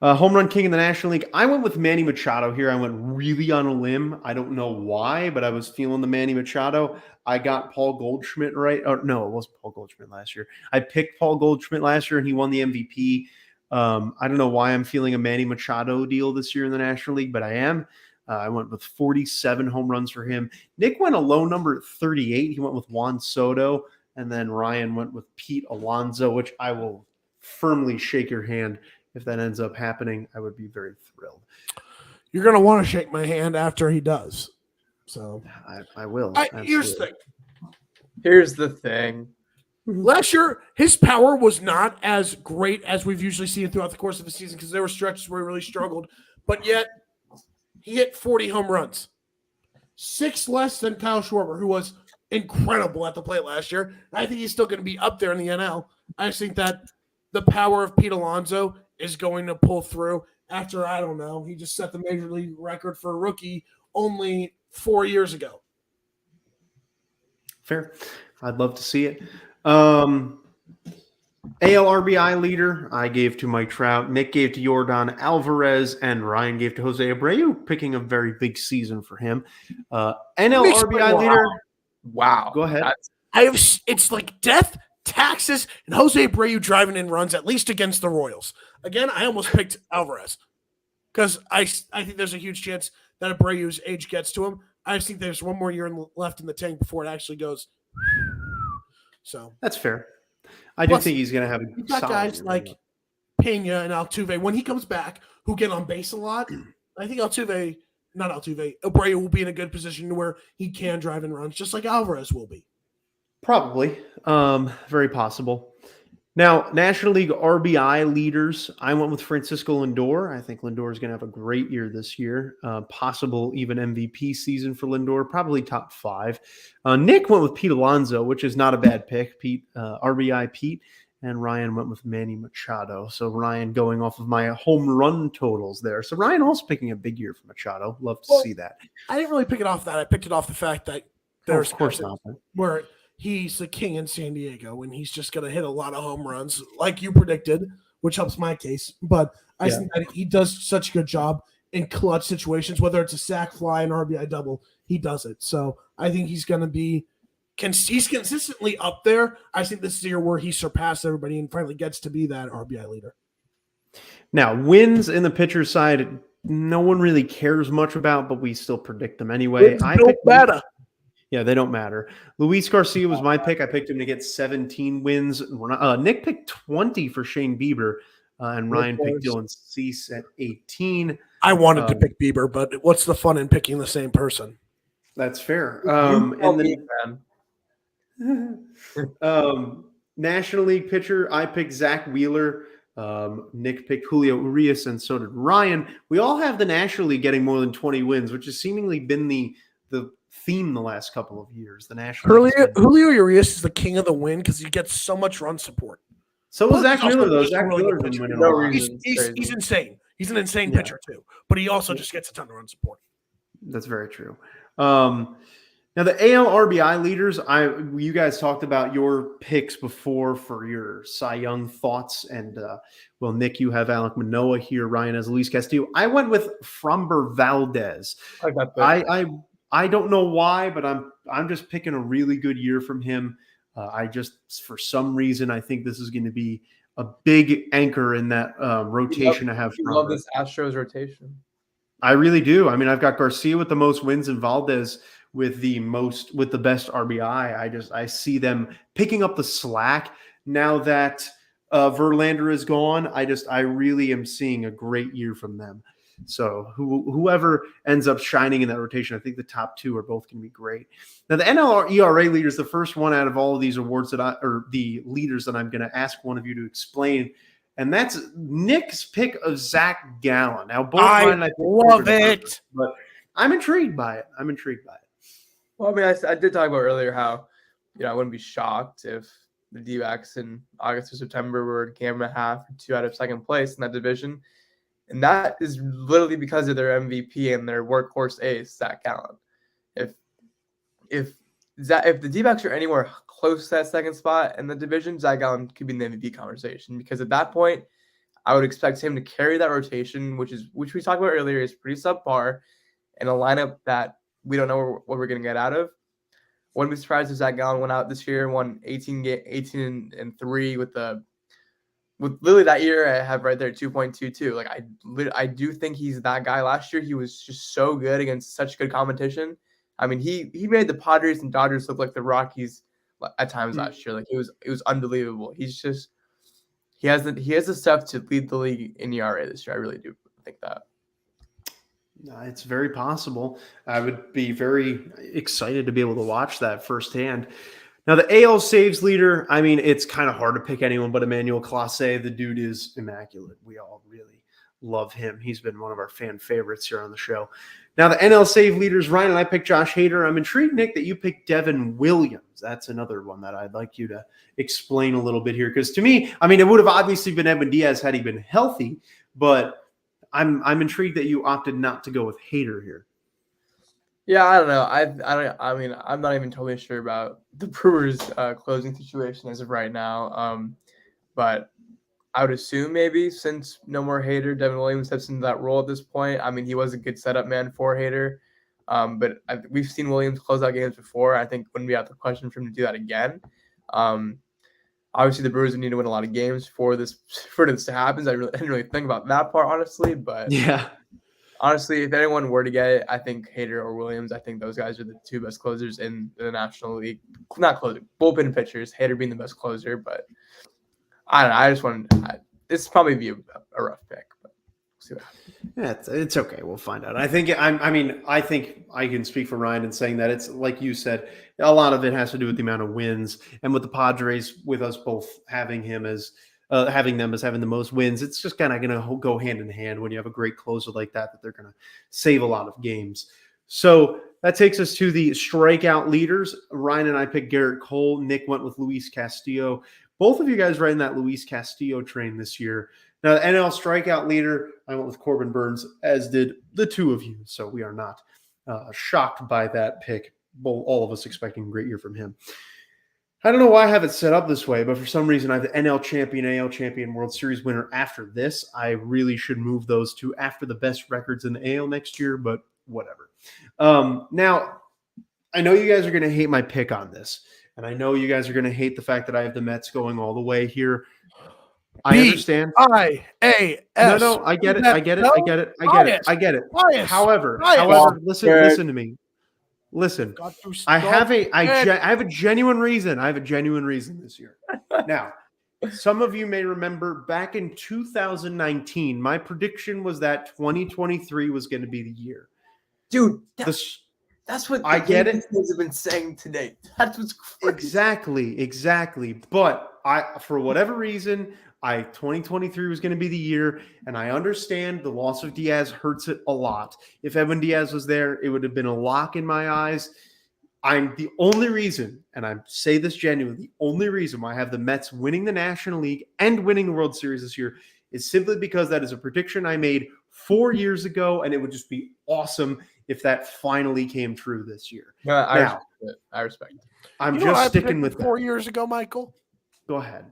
Home run king in the National League. I went with Manny Machado here. I went really on a limb. I don't know why, but I was feeling the Manny Machado. I got Paul Goldschmidt right. Oh, no, it wasn't Paul Goldschmidt last year. I picked Paul Goldschmidt last year, and he won the MVP. I don't know why I'm feeling a Manny Machado deal this year in the National League, but I am. I went with 47 home runs for him. Nick went a low number at 38. He went with Juan Soto, and then Ryan went with Pete Alonso, which I will firmly shake your hand. If that ends up happening, I would be very thrilled. You're going to want to shake my hand after he does. So I will. Here's the thing. Last year, his power was not as great as we've usually seen throughout the course of the season because there were stretches where he really struggled. But yet, he hit 40 home runs. 6 less than Kyle Schwarber, who was incredible at the plate last year. I think he's still going to be up there in the NL. I just think that the power of Pete Alonso is going to pull through after, I don't know, he just set the major league record for a rookie only 4 years ago. Fair. I'd love to see it. AL RBI leader, I gave to Mike Trout. Nick gave to Yordan Alvarez, and Ryan gave to Jose Abreu, picking a very big season for him. NL RBI leader. Wow. Go ahead. It's like death, taxes, and Jose Abreu driving in runs, at least against the Royals. Again, I almost picked Alvarez because I think there's a huge chance that Abreu's age gets to him. I just think there's one more year left in the tank before it actually goes. So that's fair. I do think he's going to have a solid guys year like Pena and Altuve when he comes back who get on base a lot. I think Abreu will be in a good position to where he can drive in runs just like Alvarez will be. Probably. Very possible. Now, National League RBI leaders, I went with Francisco Lindor. I think Lindor is going to have a great year this year. Possible even MVP season for Lindor, probably top 5. Nick went with Pete Alonso, which is not a bad pick. RBI Pete. And Ryan went with Manny Machado. So Ryan going off of my home run totals there. So Ryan also picking a big year for Machado. Love to see that. I didn't really pick it off that. I picked it off the fact that there's of course not. Where he's the king in San Diego, and he's just going to hit a lot of home runs, like you predicted, which helps my case. But I think that he does such a good job in clutch situations, whether it's a sac fly, an RBI double, he does it. So I think he's going to be he's consistently up there. I think this is the year where he surpassed everybody and finally gets to be that RBI leader. Now, wins in the pitcher side, no one really cares much about, but we still predict them anyway. Yeah, they don't matter. Luis Garcia was my pick. I picked him to get 17 wins. Nick picked 20 for Shane Bieber, and Ryan picked Dylan Cease at 18. I wanted to pick Bieber, but what's the fun in picking the same person? That's fair. National League pitcher, I picked Zach Wheeler. Nick picked Julio Urias, and so did Ryan. We all have the National League getting more than 20 wins, which has seemingly been the theme the last couple of years. The National Julio Urias is the king of the win because he gets so much run support. So was Zach Wheeler, though. Zach Wheeler's been winning a lot. He's insane. He's an insane pitcher, too. But he also just gets a ton of run support. That's very true. Now, the AL RBI leaders, you guys talked about your picks before for your Cy Young thoughts. And, Nick, you have Alek Manoah here. Ryan has Luis Castillo. I went with Framber Valdez. I got that. I don't know why, but I'm just picking a really good year from him. For some reason, I think this is going to be a big anchor in that rotation I have. I love this Astros rotation. I really do. I mean, I've got Garcia with the most wins and Valdez with the best RBI. I see them picking up the slack now that Verlander is gone. I really am seeing a great year from them. So whoever ends up shining in that rotation, I think the top 2 are both going to be great. Now the NL ERA leader is the first one out of all of these awards or the leaders that I'm going to ask one of you to explain. And that's Nick's pick of Zach Gallen. Now, both I love it, but I'm intrigued by it. Well, I mean, I did talk about earlier how, I wouldn't be shocked if the D-backs in August or September were a game and a half or 2 out of second place in that division. And that is literally because of their MVP and their workhorse ace, Zach Gallen. If the D-backs are anywhere close to that second spot in the division, Zach Gallen could be in the MVP conversation. Because at that point, I would expect him to carry that rotation, which we talked about earlier, is pretty subpar, in a lineup that we don't know what we're going to get out of. Wouldn't be surprised if Zach Gallen went out this year and won 18-3 with literally that year. I have right there 2.22. Like I do think he's that guy. Last year he was just so good against such good competition. I mean, he made the Padres and Dodgers look like the Rockies at times last year. Like it was unbelievable. He has the stuff to lead the league in ERA this year. I really do think that. It's very possible. I would be very excited to be able to watch that firsthand. Now, the AL saves leader, I mean, it's kind of hard to pick anyone but Emmanuel Clase. The dude is immaculate. We all really love him. He's been one of our fan favorites here on the show. Now, the NL save leaders, Ryan and I picked Josh Hader. I'm intrigued, Nick, that you picked Devin Williams. That's another one that I'd like you to explain a little bit here. Because to me, I mean, it would have obviously been Edwin Diaz had he been healthy, but I'm intrigued that you opted not to go with Hader here. Yeah, I don't know. I mean, I'm not even totally sure about the Brewers' closing situation as of right now. But I would assume maybe since no more Hader, Devin Williams steps into that role at this point. I mean, he was a good setup man for Hader. But we've seen Williams close out games before. I think wouldn't be out the question for him to do that again. Obviously, the Brewers would need to win a lot of games for this to happen. I didn't really think about that part, honestly. But yeah, honestly, if anyone were to get it, I think Hader or Williams. I think those guys are the 2 best closers in the National League. Not closer, bullpen pitchers. Hader being the best closer, but I don't know. I just wanted this probably be a rough pick, but we'll see what happens. Yeah, it's okay. We'll find out. I think I think I can speak for Ryan in saying that it's like you said, a lot of it has to do with the amount of wins and with the Padres, with us both having him as having them as having the most wins. It's just kind of going to go hand in hand when you have a great closer like that they're going to save a lot of games. So that takes us to the strikeout leaders. Ryan and I picked Garrett Cole. Nick went with Luis Castillo. Both of you guys riding that Luis Castillo train this year. Now, the NL strikeout leader, I went with Corbin Burns, as did the two of you. So we are not shocked by that pick. All of us expecting a great year from him. I don't know why I have it set up this way, but for some reason I have the NL champion, AL champion, World Series winner after this. I really should move those two after the best records in the AL next year, but whatever. Now, I know you guys are going to hate my pick on this, and I know you guys are going to hate the fact that I have the Mets going all the way here. I understand. B-I-A-S. No, I get it. I get it. Bias. However, listen to me. Listen, I have a genuine reason. I have a genuine reason this year. Now, some of you may remember back in 2019, my prediction was that 2023 was going to be the year. Dude, that's what I get it. Have been saying today. That's what's crazy. Exactly. But for whatever reason, 2023 was going to be the year, and I understand the loss of Diaz hurts it a lot. If Evan Diaz was there, it would have been a lock in my eyes. I'm the only reason, and I say this genuinely, the only reason why I have the Mets winning the National League and winning the World Series this year is simply because that is a prediction I made 4 years ago, and it would just be awesome if that finally came true this year. No, I respect it. I'm just sticking with that. 4 years ago, Michael. Go ahead.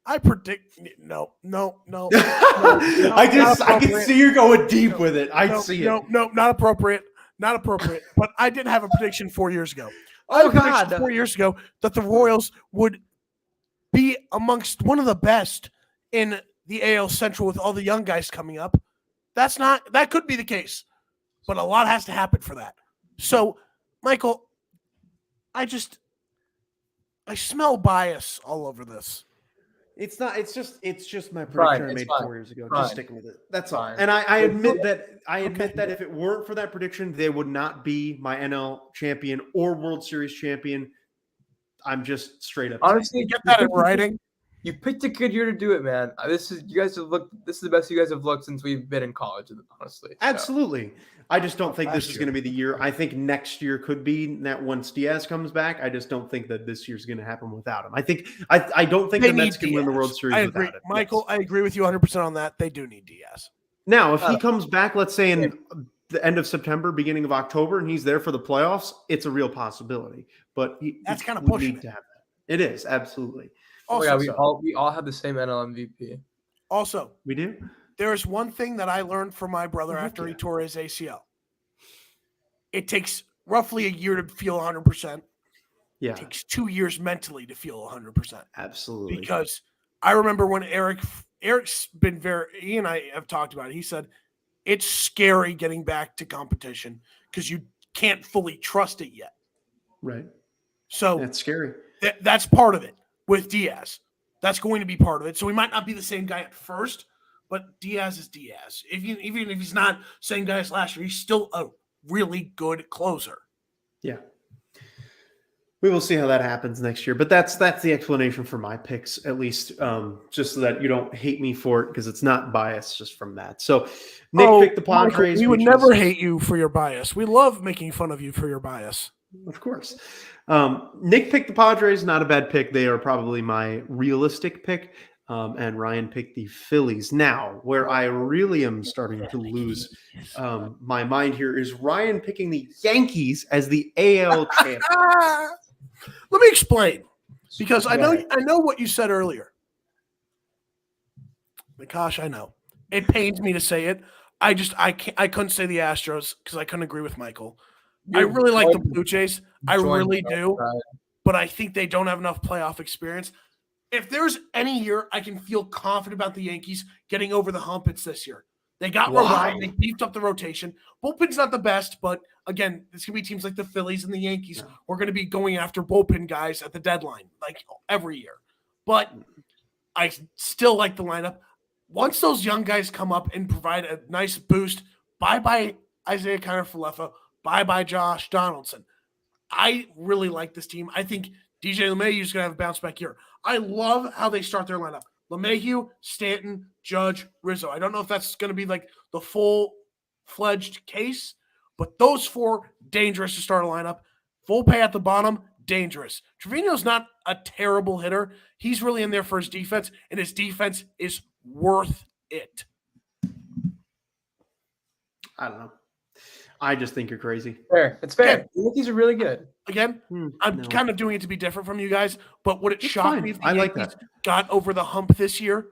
I predict no. I can see you going deep with it. I see it. No, not appropriate. Not appropriate. But I did have a prediction 4 years ago. Oh God! 4 years ago that the Royals would be amongst one of the best in the AL Central with all the young guys coming up. That could be the case, but a lot has to happen for that. So, Michael, I smell bias all over this. It's not. It's just my prediction I made 4 years ago. Just sticking with it. That's all. And I admit that. That if it weren't for that prediction, they would not be my NL champion or World Series champion. I'm just straight up. Honestly, get that in writing. You picked a good year to do it, man. This is the best you guys have looked since we've been in college. Honestly, absolutely. I just don't think this is going to be the year. I think next year could be that once Diaz comes back. I just don't think that this year's going to happen without him. I don't think the Mets can win the World Series without it. Michael, yes. I agree with you 100% on that. They do need Diaz. Now, if he comes back, let's say in the end of September, beginning of October, and he's there for the playoffs, it's a real possibility. But that's kind of pushing need to have that. It is, absolutely. Also, we all have the same NL MVP. Also, we do. There is one thing that I learned from my brother after he tore his ACL. It takes roughly a year to feel 100%. Yeah. It takes 2 years mentally to feel 100%. Absolutely. Because I remember when Eric's been he and I have talked about it. He said it's scary getting back to competition because you can't fully trust it yet. Right. So that's scary. That's part of it with Diaz. That's going to be part of it. So we might not be the same guy at first, but Diaz is Diaz. Even if he's not same guy as last year, he's still a really good closer. Yeah. We will see how that happens next year. But that's the explanation for my picks, at least, just so that you don't hate me for it, because it's not biased just from that. So Nick picked the Padres. Michael, we would never hate you for your bias. We love making fun of you for your bias. Of course. Nick picked the Padres. Not a bad pick. They are probably my realistic pick. And Ryan picked the Phillies. Now, where I really am starting to lose my mind here is Ryan picking the Yankees as the AL champion. Let me explain, because I know what you said earlier. Gosh, I know. It pains me to say it. I couldn't say the Astros because I couldn't agree with Michael. I really like the Blue Jays. I really do. But I think they don't have enough playoff experience. If there's any year I can feel confident about the Yankees getting over the hump, it's this year. They got revived. They beefed up the rotation. Bullpen's not the best, but again, it's going to be teams like the Phillies and the Yankees who are going to be going after bullpen guys at the deadline, like every year. But I still like the lineup. once those young guys come up and provide a nice boost, bye-bye Isaiah Kiner-Falefa, bye-bye Josh Donaldson. I really like this team. I think DJ LeMahieu is going to have a bounce-back year. I love how they start their lineup. LeMahieu, Stanton, Judge, Rizzo. I don't know if that's going to be like the full-fledged case, but those four, dangerous to start a lineup. Volpe at the bottom, dangerous. Trevino's not a terrible hitter. He's really in there for his defense, and his defense is worth it. I don't know. I just think you're crazy. Fair. It's fair. Yeah. The Yankees are really good. Again, I'm kind of doing it to be different from you guys, but would it shock me if the Yankees got over the hump this year?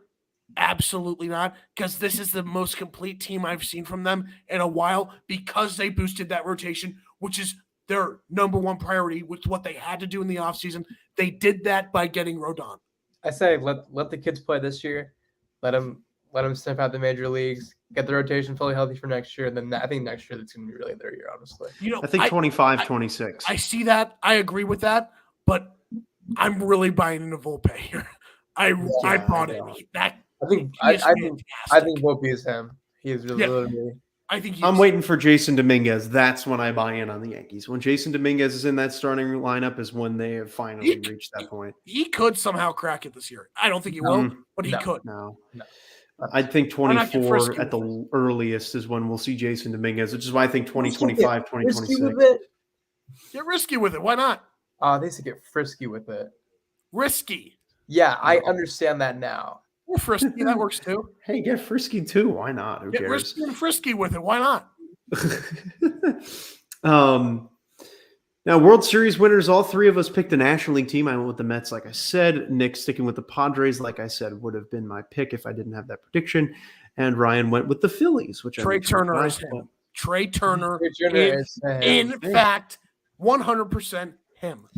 Absolutely not, because this is the most complete team I've seen from them in a while because they boosted that rotation, which is their number one priority with what they had to do in the offseason. They did that by getting Rodon. I say let the kids play this year. Let them step out the major leagues, get the rotation fully healthy for next year. And then I think next year that's going to be really their year, honestly. I think 25, 26. I see that. I agree with that, but I'm really buying into Volpe here. I bought it. I think Volpe is him. He is really. I'm waiting for Jason Dominguez. That's when I buy in on the Yankees. When Jason Dominguez is in that starting lineup is when they have finally reached that point. He could somehow crack it this year. I don't think he will, but he could. No. I think 24 at the earliest is when we'll see Jason Dominguez, which is why I think 2025, 2026. Get risky with it. Why not? They used to get frisky with it. Risky. Yeah, I understand that now. Well, frisky, that works too. Hey, get frisky too. Why not? Who cares? Get risky and frisky with it. Why not? Now, World Series winners, all three of us picked a National League team. I went with the Mets, like I said. Nick sticking with the Padres, like I said, would have been my pick if I didn't have that prediction. And Ryan went with the Phillies, which Trey Turner is him. Trey Turner is, in fact, 100% him.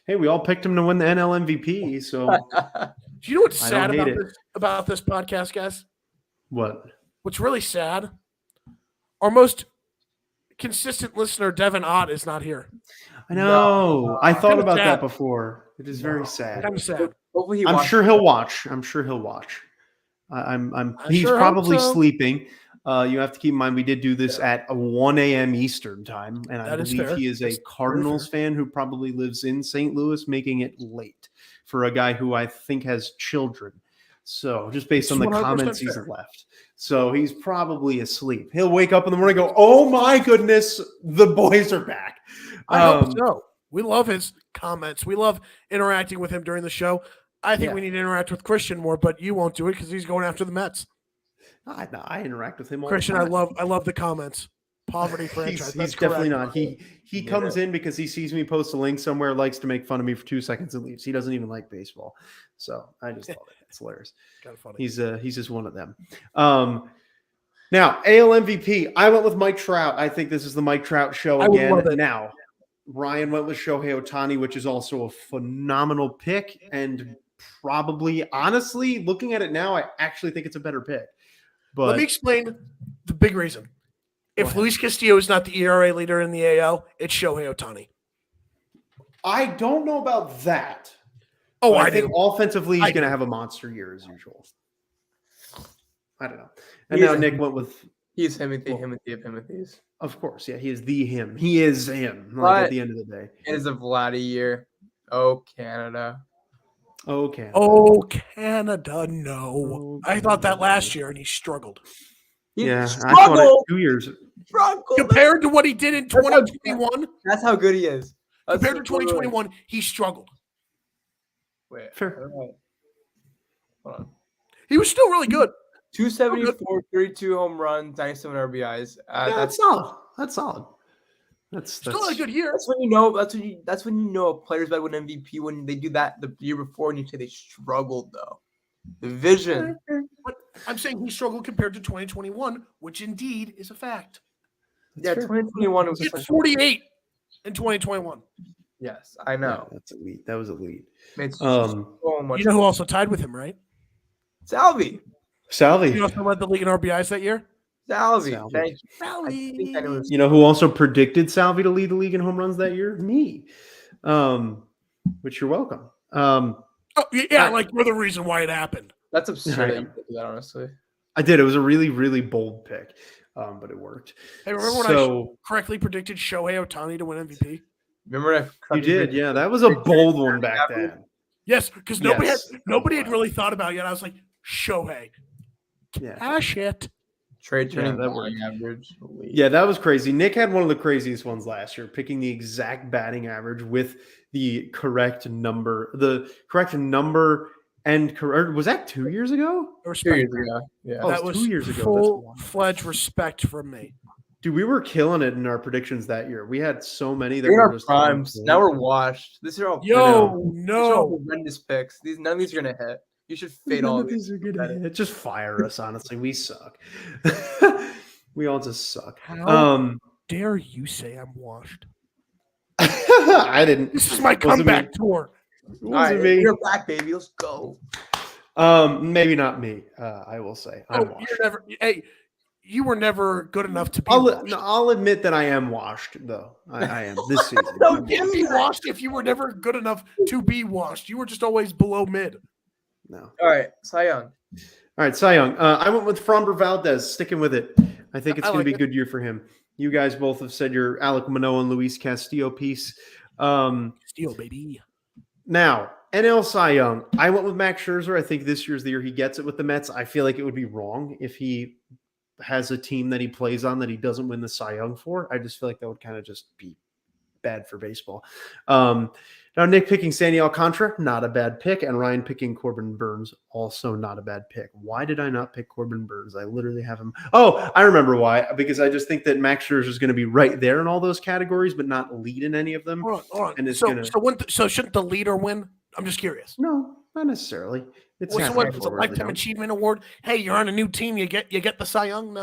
Hey, we all picked him to win the NL MVP. So, do you know what's sad about this podcast, guys? What? What's really sad? Our most consistent listener, Devin Ott, is not here. I know. I thought about that before. It is very sad. I'm sad. I'm sure he'll watch. He's probably sleeping. You have to keep in mind we did do this at 1 a.m. Eastern time, and I believe he is a Cardinals fan who probably lives in St. Louis, making it late for a guy who I think has children. So just based on the comments he's left. So he's probably asleep. He'll wake up in the morning and go, oh my goodness, the boys are back. I hope so. We love his comments. We love interacting with him during the show. I think we need to interact with Christian more, but you won't do it because he's going after the Mets. I interact with him all Christian, the time. I love the comments. Poverty franchise. He's definitely not. He comes in because he sees me post a link somewhere, likes to make fun of me for 2 seconds and leaves. He doesn't even like baseball. So I just love it. It's hilarious. Kind of funny. He's just one of them. Now, AL MVP, I went with Mike Trout. I think this is the Mike Trout show again. Now, Ryan went with Shohei Ohtani, which is also a phenomenal pick. And probably, honestly, looking at it now, I actually think it's a better pick. But let me explain the big reason. If Luis Castillo is not the ERA leader in the AL, it's Shohei Ohtani. I don't know about that. Oh, I think offensively he's going to have a monster year as usual. I don't know. And now Nick went with he's Himothy. Of course, yeah, he is the him. He is him. Like at the end of the day, it is a Vladdy year. Oh, Canada. Oh, Canada. Oh, Canada. No, I thought that last year, and he struggled. I thought it 2 years. Compared to what he did in 2021. That's how good he is. Compared to 2021, he struggled. Wait, fair. Hold on. He was still really good. 274, 32 home runs, 97 RBIs. That's solid. That's still a good year. That's when you know. That's when you know a player's about to win MVP when they do that the year before, and you say they struggled though. The vision. But I'm saying he struggled compared to 2021, which indeed is a fact. That's 2021 was 48 in 2021. Yes, I know. Yeah, that's elite. That was elite. So much. You know who also tied with him, right? Salvi. You know who led the league in RBIs that year? Salvi. Thank you. Salvi. You know who also predicted Salvi to lead the league in home runs that year? Me. Which you're welcome. Like we're the reason why it happened. That's absurd that you did that, honestly. I did. It was a really, really bold pick, but it worked. Hey, remember when I correctly predicted Shohei Ohtani to win MVP? Remember you did? Yeah, that was a bold one back then. Yes, because nobody had really thought about it yet. I was like, Shohei. Yeah. Cash it. Trade turning batting average. Yeah, that was crazy. Nick had one of the craziest ones last year, picking the exact batting average with the correct number. And was that 2 years ago? 2 years ago. Yeah. Oh, that was 2 years ago. Full-fledged respect from me. Dude, we were killing it in our predictions that year. We had so many that were were just primes. Now we're washed. These are all these are all horrendous picks. None of these are gonna hit. You should fade all of these. Are gonna hit. Just fire us, honestly. We suck. We all just suck. How dare you say I'm washed? I didn't. This is my comeback tour. All right, you're back, baby. Let's go. Maybe not me. I will say. You were never good enough to be. I'll admit that I am washed, though. I am this season. No, you can't be washed if you were never good enough to be washed. You were just always below mid. No. All right, Cy Young. All right, Cy Young. I went with Framber Valdez. Sticking with it. I think it's going to be a good year for him. You guys both have said your Alek Manoah and Luis Castillo piece. Castillo, baby. Now, NL Cy Young. I went with Max Scherzer. I think this year's the year he gets it with the Mets. I feel like it would be wrong if he has a team that he plays on that he doesn't win the Cy Young for. I just feel like that would kind of just be bad for baseball. Now, Nick picking Sandy Alcantara, not a bad pick. And Ryan picking Corbin Burns, also not a bad pick. Why did I not pick Corbin Burns? I literally have him. Oh, I remember why. Because I just think that Max Scherzer is going to be right there in all those categories, but not lead in any of them. Hold on. And So shouldn't the leader win? I'm just curious. No, not necessarily. It's a lifetime achievement award. Hey, you're on a new team. You get the Cy Young.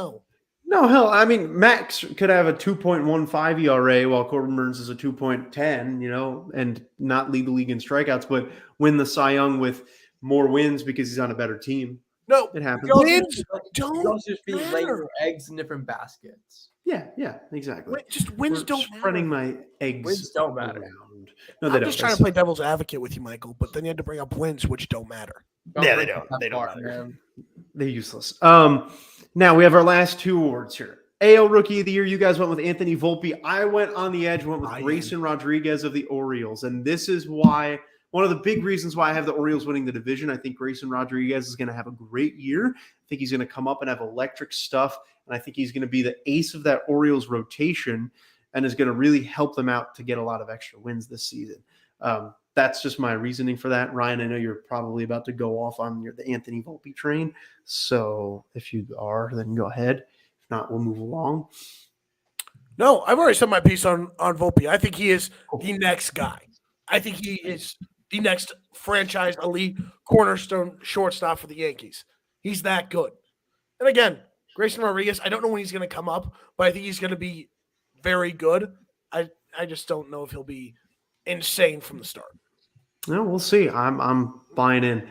No, hell, I mean, Max could have a 2.15 ERA while Corbin Burns is a 2.10, and not lead the league in strikeouts, but win the Cy Young with more wins because he's on a better team. No, it happens. Wins don't just be laying your eggs in different baskets. Yeah, exactly. Just wins don't matter. Spreading my eggs. Wins don't matter. Around. No, I'm just trying to play devil's advocate with you, Michael, but then you had to bring up wins, which don't matter. Yeah, they don't. They don't matter. Man. They're useless. Now we have our last two awards here. AL Rookie of the Year, you guys went with Anthony Volpe. I went on the edge, went with Grayson Rodriguez of the Orioles. And this is why, one of the big reasons why I have the Orioles winning the division. I think Grayson Rodriguez is going to have a great year. I think he's going to come up and have electric stuff. And I think he's going to be the ace of that Orioles rotation and is going to really help them out to get a lot of extra wins this season. That's just my reasoning for that. Ryan, I know you're probably about to go off on the Anthony Volpe train. So if you are, then go ahead. If not, we'll move along. No, I've already said my piece on Volpe. I think he is the next guy. I think he is the next franchise elite cornerstone shortstop for the Yankees. He's that good. And again, Grayson Rodriguez, I don't know when he's going to come up, but I think he's going to be very good. I just don't know if he'll be insane from the start. No, we'll see. I'm buying in.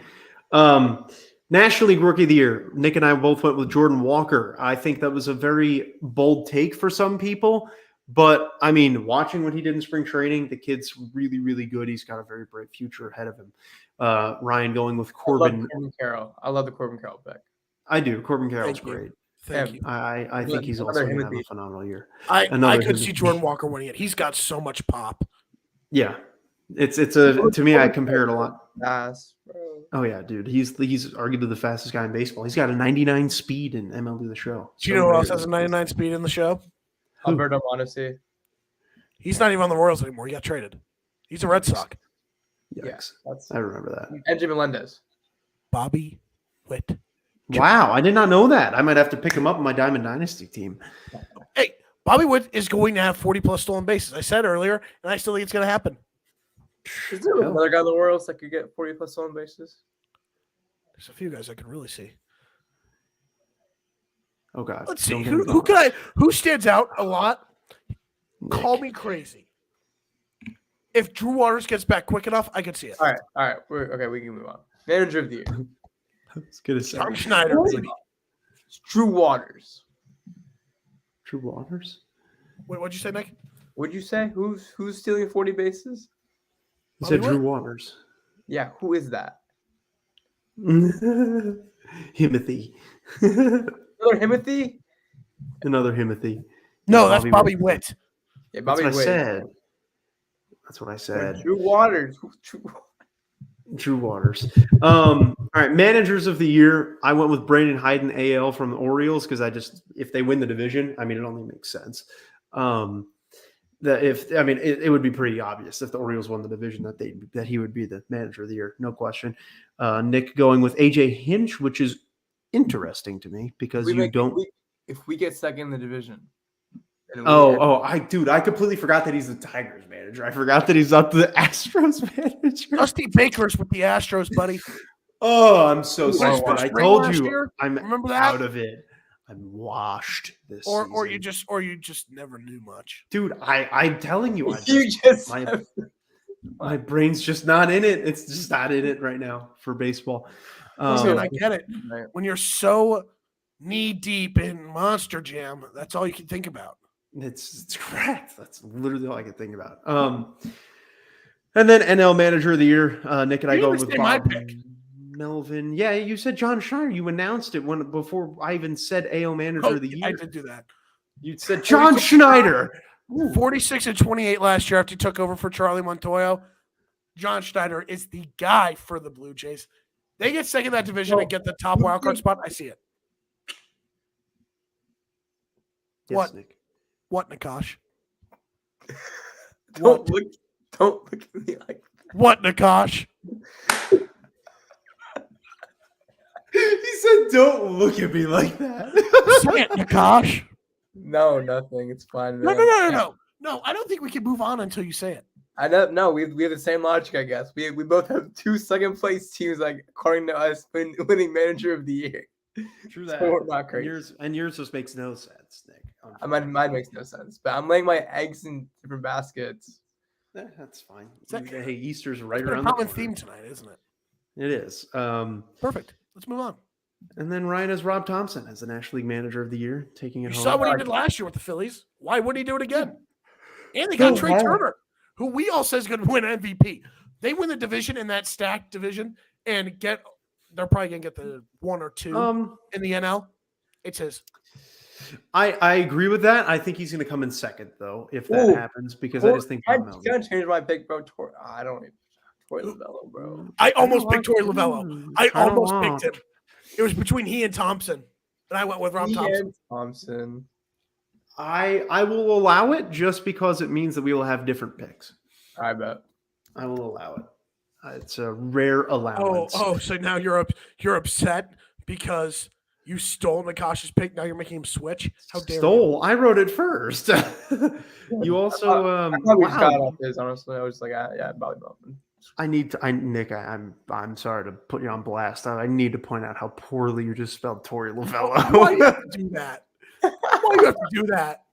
National League Rookie of the Year. Nick and I both went with Jordan Walker. I think that was a very bold take for some people. But, I mean, watching what he did in spring training, the kid's really, really good. He's got a very bright future ahead of him. Ryan going with Corbin. I love the Corbin Carroll pick. I do. Corbin Carroll's great. Thank you. I think he's also going to have a phenomenal year. I could see Jordan Walker winning it. He's got so much pop. Yeah. To me, I compare it a lot. Fast, bro. Oh yeah, dude. He's arguably the fastest guy in baseball. He's got a 99 speed in MLB The Show. Do you know who else has a 99 speed in the show? Alberto Mondesi. He's not even on the Royals anymore. He got traded. He's a Red Sox. Yes, I remember that. And Jim Melendez. Bobby Witt. Wow, I did not know that. I might have to pick him up in my Diamond Dynasty team. Hey, Bobby Witt is going to have 40-plus stolen bases. I said earlier, and I still think it's going to happen. Is there another guy in the Orioles that could get 40-plus stolen bases? There's a few guys I can really see. Oh God! Let's see who stands out a lot. Nick. Call me crazy. If Drew Waters gets back quick enough, I could see it. All right. We can move on. Manager of the Year. I was gonna say Tom Schneider. It's Drew Waters. Drew Waters. What'd you say, Nick? What'd you say? Who's stealing 40 bases? You said Drew Waters. Yeah, who is that? Himothy. Another Himothy? Another Himothy. No, that's Bobby Witt. Yeah, That's Bobby what I Witt. said. That's what I said. Drew Waters. Drew Waters. All right, managers of the year. I went with Brandon Hyden, AL from the Orioles, because if they win the division, I mean, it only makes sense. It would be pretty obvious if the Orioles won the division that he would be the manager of the year, no question. Nick going with AJ Hinch, which is interesting to me because if we get second in the division. I completely forgot that he's the Tigers manager. I forgot that he's not the Astros manager. Dusty Baker's with the Astros, buddy. Oh, I'm so stupid. I told you year? I'm Remember that? out of it. I'm washed this season. Or you just never knew much. Dude, I'm telling you, my brain's just not in it. It's just not in it right now for baseball. I get it. When you're so knee deep in Monster Jam, that's all you can think about. It's correct. That's literally all I can think about. And then NL Manager of the Year, Nick and I go with my pick. Melvin. Yeah, you said John Schneider. You announced it before I even said AL Manager of the Year. I did do that. You said John Schneider. 46-28 last year after he took over for Charlie Montoyo. John Schneider is the guy for the Blue Jays. They get second in that division and get the top wildcard spot. I see it. Yes, What? Nick. What, Nakash? Don't look at me like that. What, Nakash? He said, "Don't look at me like that." Say it, Nakash. No, nothing. It's fine. No. No, I don't think we can move on until you say it. I don't know. We have the same logic, I guess. We both have 2 second place teams, like according to us, winning manager of the year. True that. So we're not crazy. Yours just makes no sense, Nick. Mine makes no sense, but I'm laying my eggs in different baskets. That's fine. Hey, Easter's right It's around a the common corner. theme tonight, isn't it? It is. Perfect. Let's move on. And then Ryan has Rob Thompson as the National League Manager of the Year, taking it You home. saw what he did last year with the Phillies. Why wouldn't he do it again? And they got Trey Turner, who we all said is going to win MVP. They win the division in that stacked division and they're probably going to get the 1 or 2 in the NL. It's his. I agree with that. I think he's going to come in second, though, if that happens, because I just think I'm going to change my pick, bro. I don't even. Torey Lovullo, bro. I almost picked Torey Lovullo. I almost picked him. It was between he and Thompson, and I went with Rob Thompson. I will allow it just because it means that we will have different picks. I bet. I will allow it. It's a rare allowance. Oh, so now you're upset because you stole Nakash's pick. Now you're making him switch. How dare you? I wrote it first. You also. I thought we just got off his. Honestly, I was just like, yeah, Bobby Melvin. Nick. I'm sorry to put you on blast. I need to point out how poorly you just spelled Torey Lovullo. Why do you have to do that? Why do you have to do that?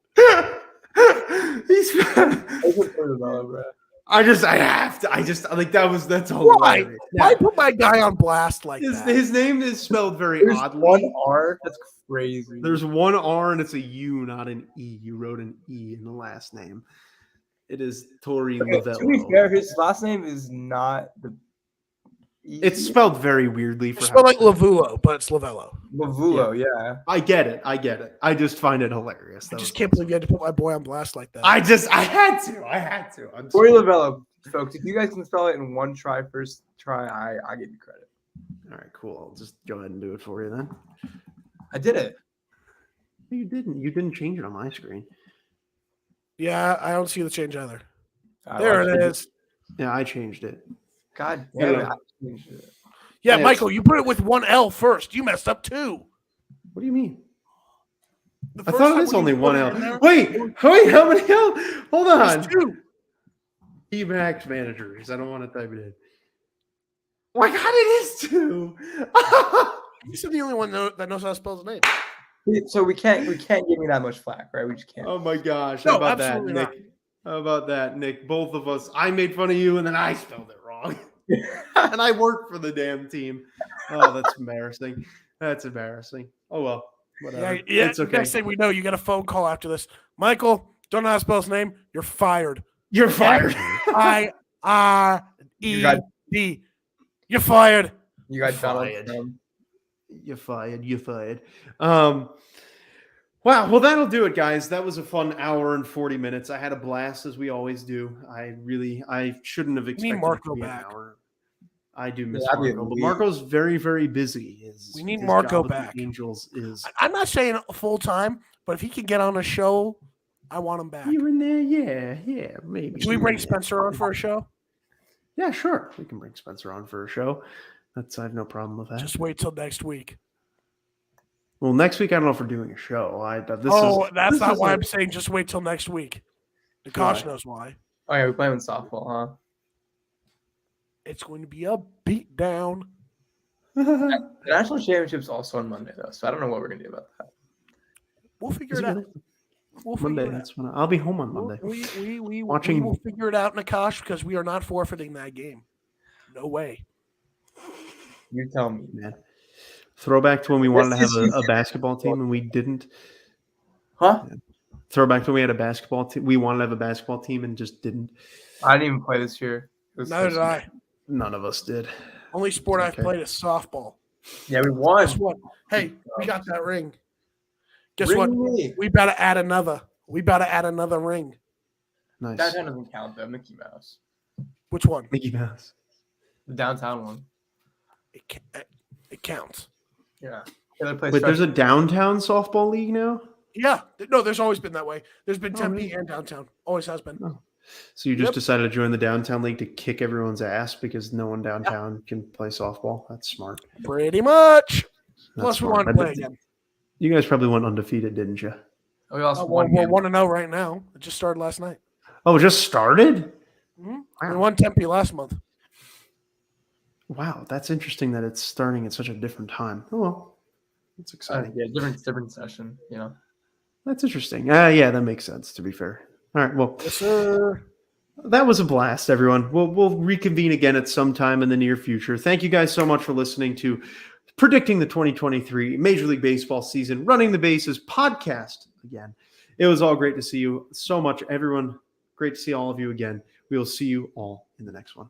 That's all. Why? Why put my guy on blast like that? His name is spelled very oddly. One R. That's crazy. There's one R and it's a U, not an E. You wrote an E in the last name. It is Torey Lovullo. To be fair, his last name is not the. It's spelled very weirdly. It's spelled like Lovullo, but it's Lovullo. Lovullo, yeah. I get it. I just find it hilarious. I just can't believe you had to put my boy on blast like that. I had to. I'm Torey Lovullo, folks. If you guys can spell it in one try, first try, I give you credit. All right, cool. I'll just go ahead and do it for you then. I did it. You didn't. You didn't change it on my screen. Yeah, I don't see the change either. There it is. Yeah, I changed it. God damn it. I changed it. Yeah, Michael, you put it with one L first. You messed up too. What do you mean? I thought it was only one L. Wait, how many L? Hold on. There's 2. Emacs managers. I don't want to type it in. Oh my God, it is 2. You're the only one that knows how to spell his name. So we can't give me that much flack, right? We just can't. Oh my gosh. No, How about that, absolutely Nick? not. How about that, Nick? Both of us. I made fun of you and then I spelled it wrong. And I work for the damn team. Oh, that's embarrassing. That's embarrassing. Oh well. Whatever. Yeah, it's okay. Next thing we know, you get a phone call after this. Michael, don't know how to spell his name. You're fired. You're fired. I-R-E-D. You're fired. You got Fired. Donald Trump. You're fired. You're fired. Wow. Well, that'll do it, guys. That was a fun hour and 40 minutes. I had a blast, as we always do. I shouldn't have expected it to be an hour. I do miss Marco, but Marco's very, very busy. We need Marco back. Angels is. I'm not saying full time, but if he can get on a show, I want him back. Here and there, yeah, maybe. Can we bring Spencer on for a show? Yeah, sure. We can bring Spencer on for a show. I have no problem with that. Just wait till next week. Well, next week I don't know if we're doing a show. That's not why I'm saying just wait till next week. Nakash knows why. Oh yeah, we're playing softball, huh? It's going to be a beat down. The national championship's also on Monday though, so I don't know what we're gonna do about that. We'll figure it out. Monday. That's when I'll be home on Monday. We will figure it out, Nakash, because we are not forfeiting that game. No way. You tell me, man. Throwback to when we wanted to have a basketball team and we didn't. Huh? Yeah. Throwback to when we had a basketball team. We wanted to have a basketball team and just didn't. I didn't even play this year. Neither did I. None of us did. Only sport I've played is softball. Yeah, we won. Guess what? Hey, we got that ring. Guess what? We about to add another. We about to add another ring. Nice. Downtown doesn't count though. Mickey Mouse. Which one? Mickey Mouse. The downtown one. It counts. Yeah. Wait, there's a downtown softball league now? Yeah. No, there's always been that way. There's been Tempe and downtown. Always has been. Oh. So you just decided to join the downtown league to kick everyone's ass because no one downtown can play softball? That's smart. Pretty much. Plus, we want to play again. You guys probably went undefeated, didn't you? We also we're 1-0 right now. It just started last night. Oh, it just started? Mm-hmm. Wow. We won Tempe last month. Wow, that's interesting that it's starting at such a different time. Oh, well, that's exciting. Yeah, different session, you know. That's interesting. Yeah, that makes sense, to be fair. All right, well, yes, sir. That was a blast, everyone. We'll reconvene again at some time in the near future. Thank you guys so much for listening to Predicting the 2023 Major League Baseball Season, Running the Bases podcast again. It was all great to see you so much, everyone. Great to see all of you again. We will see you all in the next one.